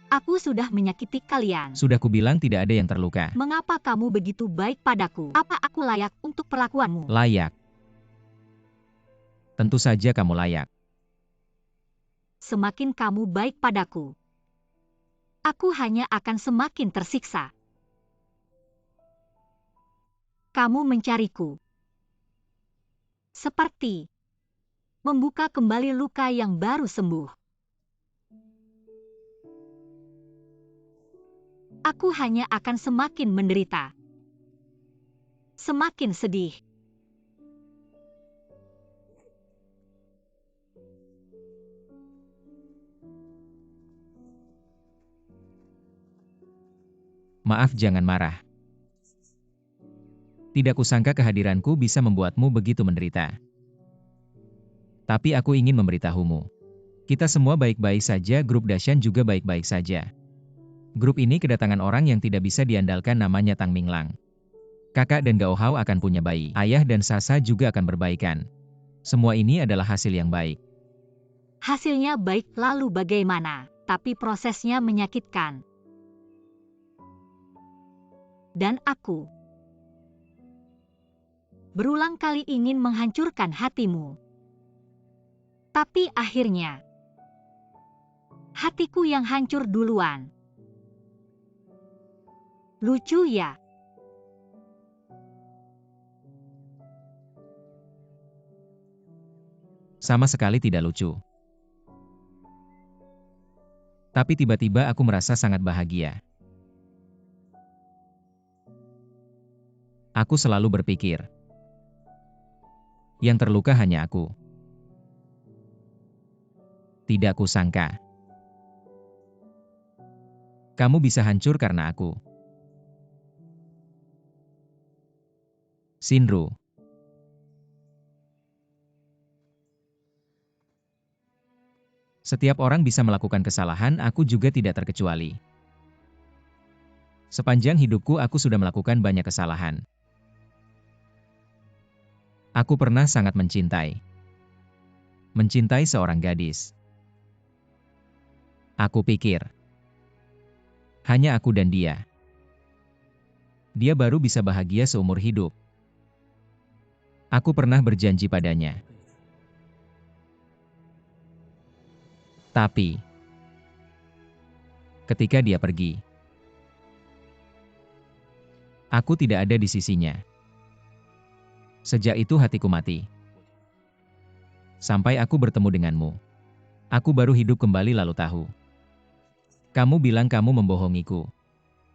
Speaker 4: Aku sudah menyakiti kalian.
Speaker 3: Sudah kubilang tidak ada yang terluka.
Speaker 4: Mengapa kamu begitu baik padaku? Apa aku layak untuk perlakuanmu?
Speaker 3: Layak. Tentu saja kamu layak.
Speaker 4: Semakin kamu baik padaku, aku hanya akan semakin tersiksa. Kamu mencariku seperti membuka kembali luka yang baru sembuh. Aku hanya akan semakin menderita, semakin sedih.
Speaker 3: Maaf, jangan marah. Tidak kusangka kehadiranku bisa membuatmu begitu menderita. Tapi aku ingin memberitahumu. Kita semua baik-baik saja, grup Dashan juga baik-baik saja. Grup ini kedatangan orang yang tidak bisa diandalkan, namanya Tang Minglang. Kakak dan Gao Hao akan punya bayi. Ayah dan Sasa juga akan berbaikan. Semua ini adalah hasil yang baik.
Speaker 4: Hasilnya baik, lalu bagaimana? Tapi prosesnya menyakitkan. Dan aku berulang kali ingin menghancurkan hatimu. Tapi akhirnya, hatiku yang hancur duluan. Lucu ya?
Speaker 3: Sama sekali tidak lucu. Tapi tiba-tiba aku merasa sangat bahagia. Aku selalu berpikir, yang terluka hanya aku. Tidak kusangka kamu bisa hancur karena aku. Shinru. Setiap orang bisa melakukan kesalahan, aku juga tidak terkecuali. Sepanjang hidupku aku sudah melakukan banyak kesalahan. Aku pernah sangat mencintai seorang gadis. Aku pikir, hanya aku dan dia. Dia baru bisa bahagia seumur hidup. Aku pernah berjanji padanya. Tapi, ketika dia pergi, aku tidak ada di sisinya. Sejak itu hatiku mati. Sampai aku bertemu denganmu. Aku baru hidup kembali lalu tahu. Kamu bilang kamu membohongiku.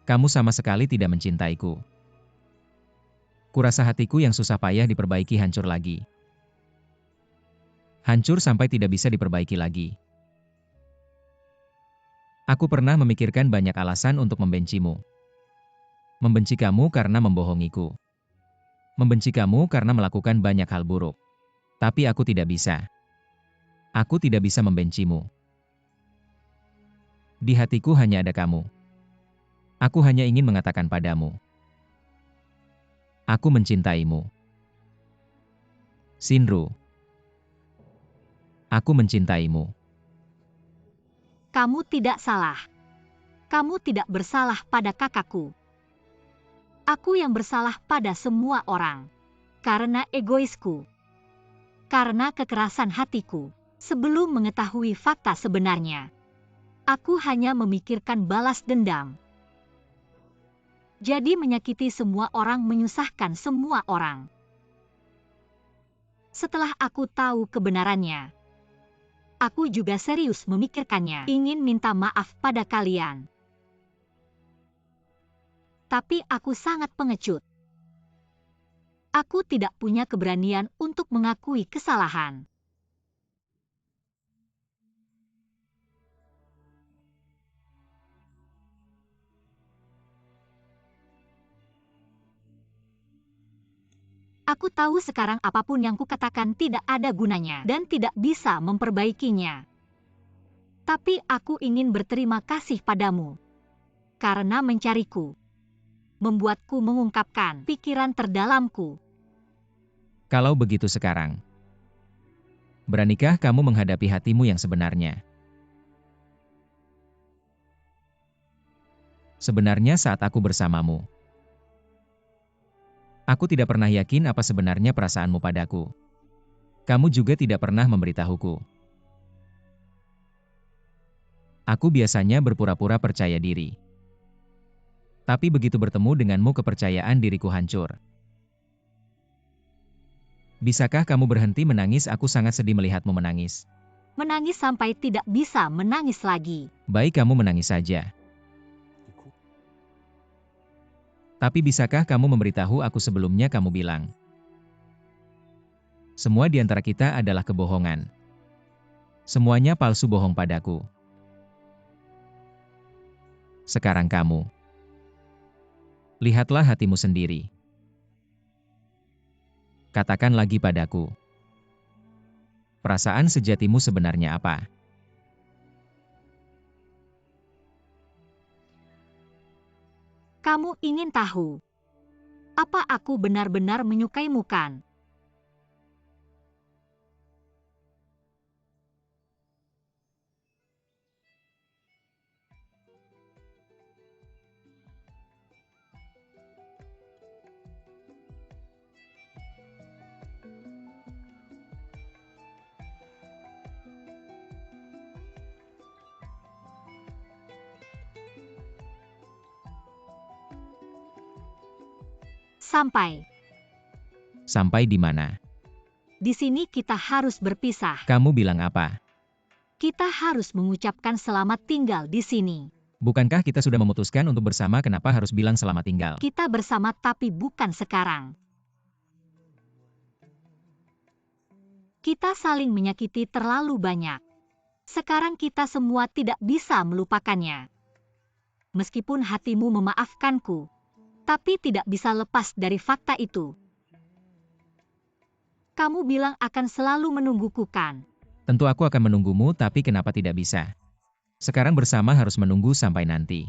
Speaker 3: Kamu sama sekali tidak mencintaiku. Kurasa hatiku yang susah payah diperbaiki hancur lagi. Hancur sampai tidak bisa diperbaiki lagi. Aku pernah memikirkan banyak alasan untuk membencimu. Membenci kamu karena membohongiku. Membenci kamu karena melakukan banyak hal buruk. Tapi aku tidak bisa. Aku tidak bisa membencimu. Di hatiku hanya ada kamu. Aku hanya ingin mengatakan padamu. Aku mencintaimu. Shinru. Aku mencintaimu.
Speaker 4: Kamu tidak salah. Kamu tidak bersalah pada kakakku. Aku yang bersalah pada semua orang. Karena egoisku. Karena kekerasan hatiku. Sebelum mengetahui fakta sebenarnya. Aku hanya memikirkan balas dendam. Jadi menyakiti semua orang, menyusahkan semua orang. Setelah aku tahu kebenarannya, aku juga serius memikirkannya, ingin minta maaf pada kalian. Tapi aku sangat pengecut. Aku tidak punya keberanian untuk mengakui kesalahan. Aku tahu sekarang apapun yang kukatakan tidak ada gunanya dan tidak bisa memperbaikinya. Tapi aku ingin berterima kasih padamu. Karena mencariku. Membuatku mengungkapkan pikiran terdalamku.
Speaker 3: Kalau begitu sekarang, beranikah kamu menghadapi hatimu yang sebenarnya? Sebenarnya saat aku bersamamu, aku tidak pernah yakin apa sebenarnya perasaanmu padaku. Kamu juga tidak pernah memberitahuku. Aku biasanya berpura-pura percaya diri. Tapi begitu bertemu denganmu kepercayaan diriku hancur. Bisakah kamu berhenti menangis? Aku sangat sedih melihatmu menangis.
Speaker 4: Menangis sampai tidak bisa menangis lagi.
Speaker 3: Baik, kamu menangis saja. Tapi bisakah kamu memberitahu aku sebelumnya? Kamu bilang semua di antara kita adalah kebohongan. Semuanya palsu, bohong padaku. Sekarang kamu lihatlah hatimu sendiri. Katakan lagi padaku, perasaan sejatimu sebenarnya apa?
Speaker 4: Kamu ingin tahu, apa aku benar-benar menyukaimu kan?
Speaker 3: Sampai di mana?
Speaker 4: Di sini kita harus berpisah.
Speaker 3: Kamu bilang apa?
Speaker 4: Kita harus mengucapkan selamat tinggal di sini.
Speaker 3: Bukankah kita sudah memutuskan untuk bersama? Kenapa harus bilang selamat tinggal?
Speaker 4: Kita bersama tapi bukan sekarang. Kita saling menyakiti terlalu banyak. Sekarang kita semua tidak bisa melupakannya. Meskipun hatimu memaafkanku, tapi tidak bisa lepas dari fakta itu. Kamu bilang akan selalu menungguku kan?
Speaker 3: Tentu aku akan menunggumu, tapi kenapa tidak bisa? Sekarang bersama harus menunggu sampai nanti.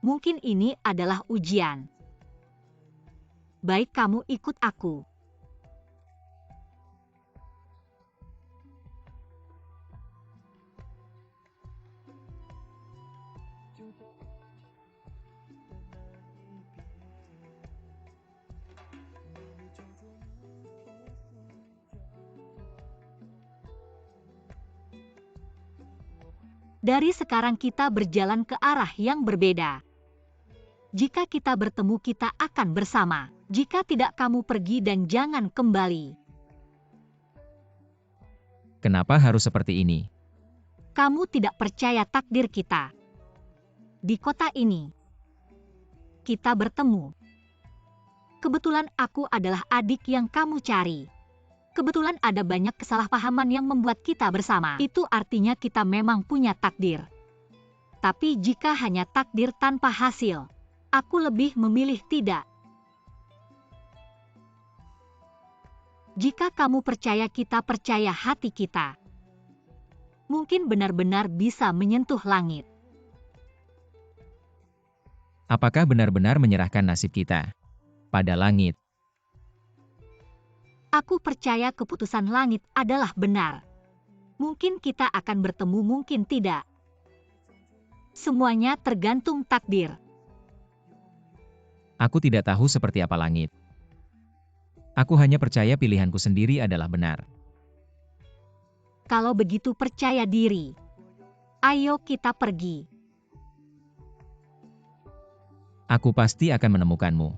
Speaker 4: Mungkin ini adalah ujian. Baik, kamu ikut aku. Dari sekarang kita berjalan ke arah yang berbeda. Jika kita bertemu, kita akan bersama. Jika tidak, kamu pergi dan jangan kembali.
Speaker 3: Kenapa harus seperti ini?
Speaker 4: Kamu tidak percaya takdir kita. Di kota ini, kita bertemu. Kebetulan aku adalah adik yang kamu cari. Kebetulan ada banyak kesalahpahaman yang membuat kita bersama. Itu artinya kita memang punya takdir. Tapi jika hanya takdir tanpa hasil, aku lebih memilih tidak. Jika kamu percaya kita percaya hati kita, mungkin benar-benar bisa menyentuh langit.
Speaker 3: Apakah benar-benar menyerahkan nasib kita pada langit?
Speaker 4: Aku percaya keputusan langit adalah benar. Mungkin kita akan bertemu, mungkin tidak. Semuanya tergantung takdir.
Speaker 3: Aku tidak tahu seperti apa langit. Aku hanya percaya pilihanku sendiri adalah benar.
Speaker 4: Kalau begitu percaya diri. Ayo kita pergi.
Speaker 3: Aku pasti akan menemukanmu.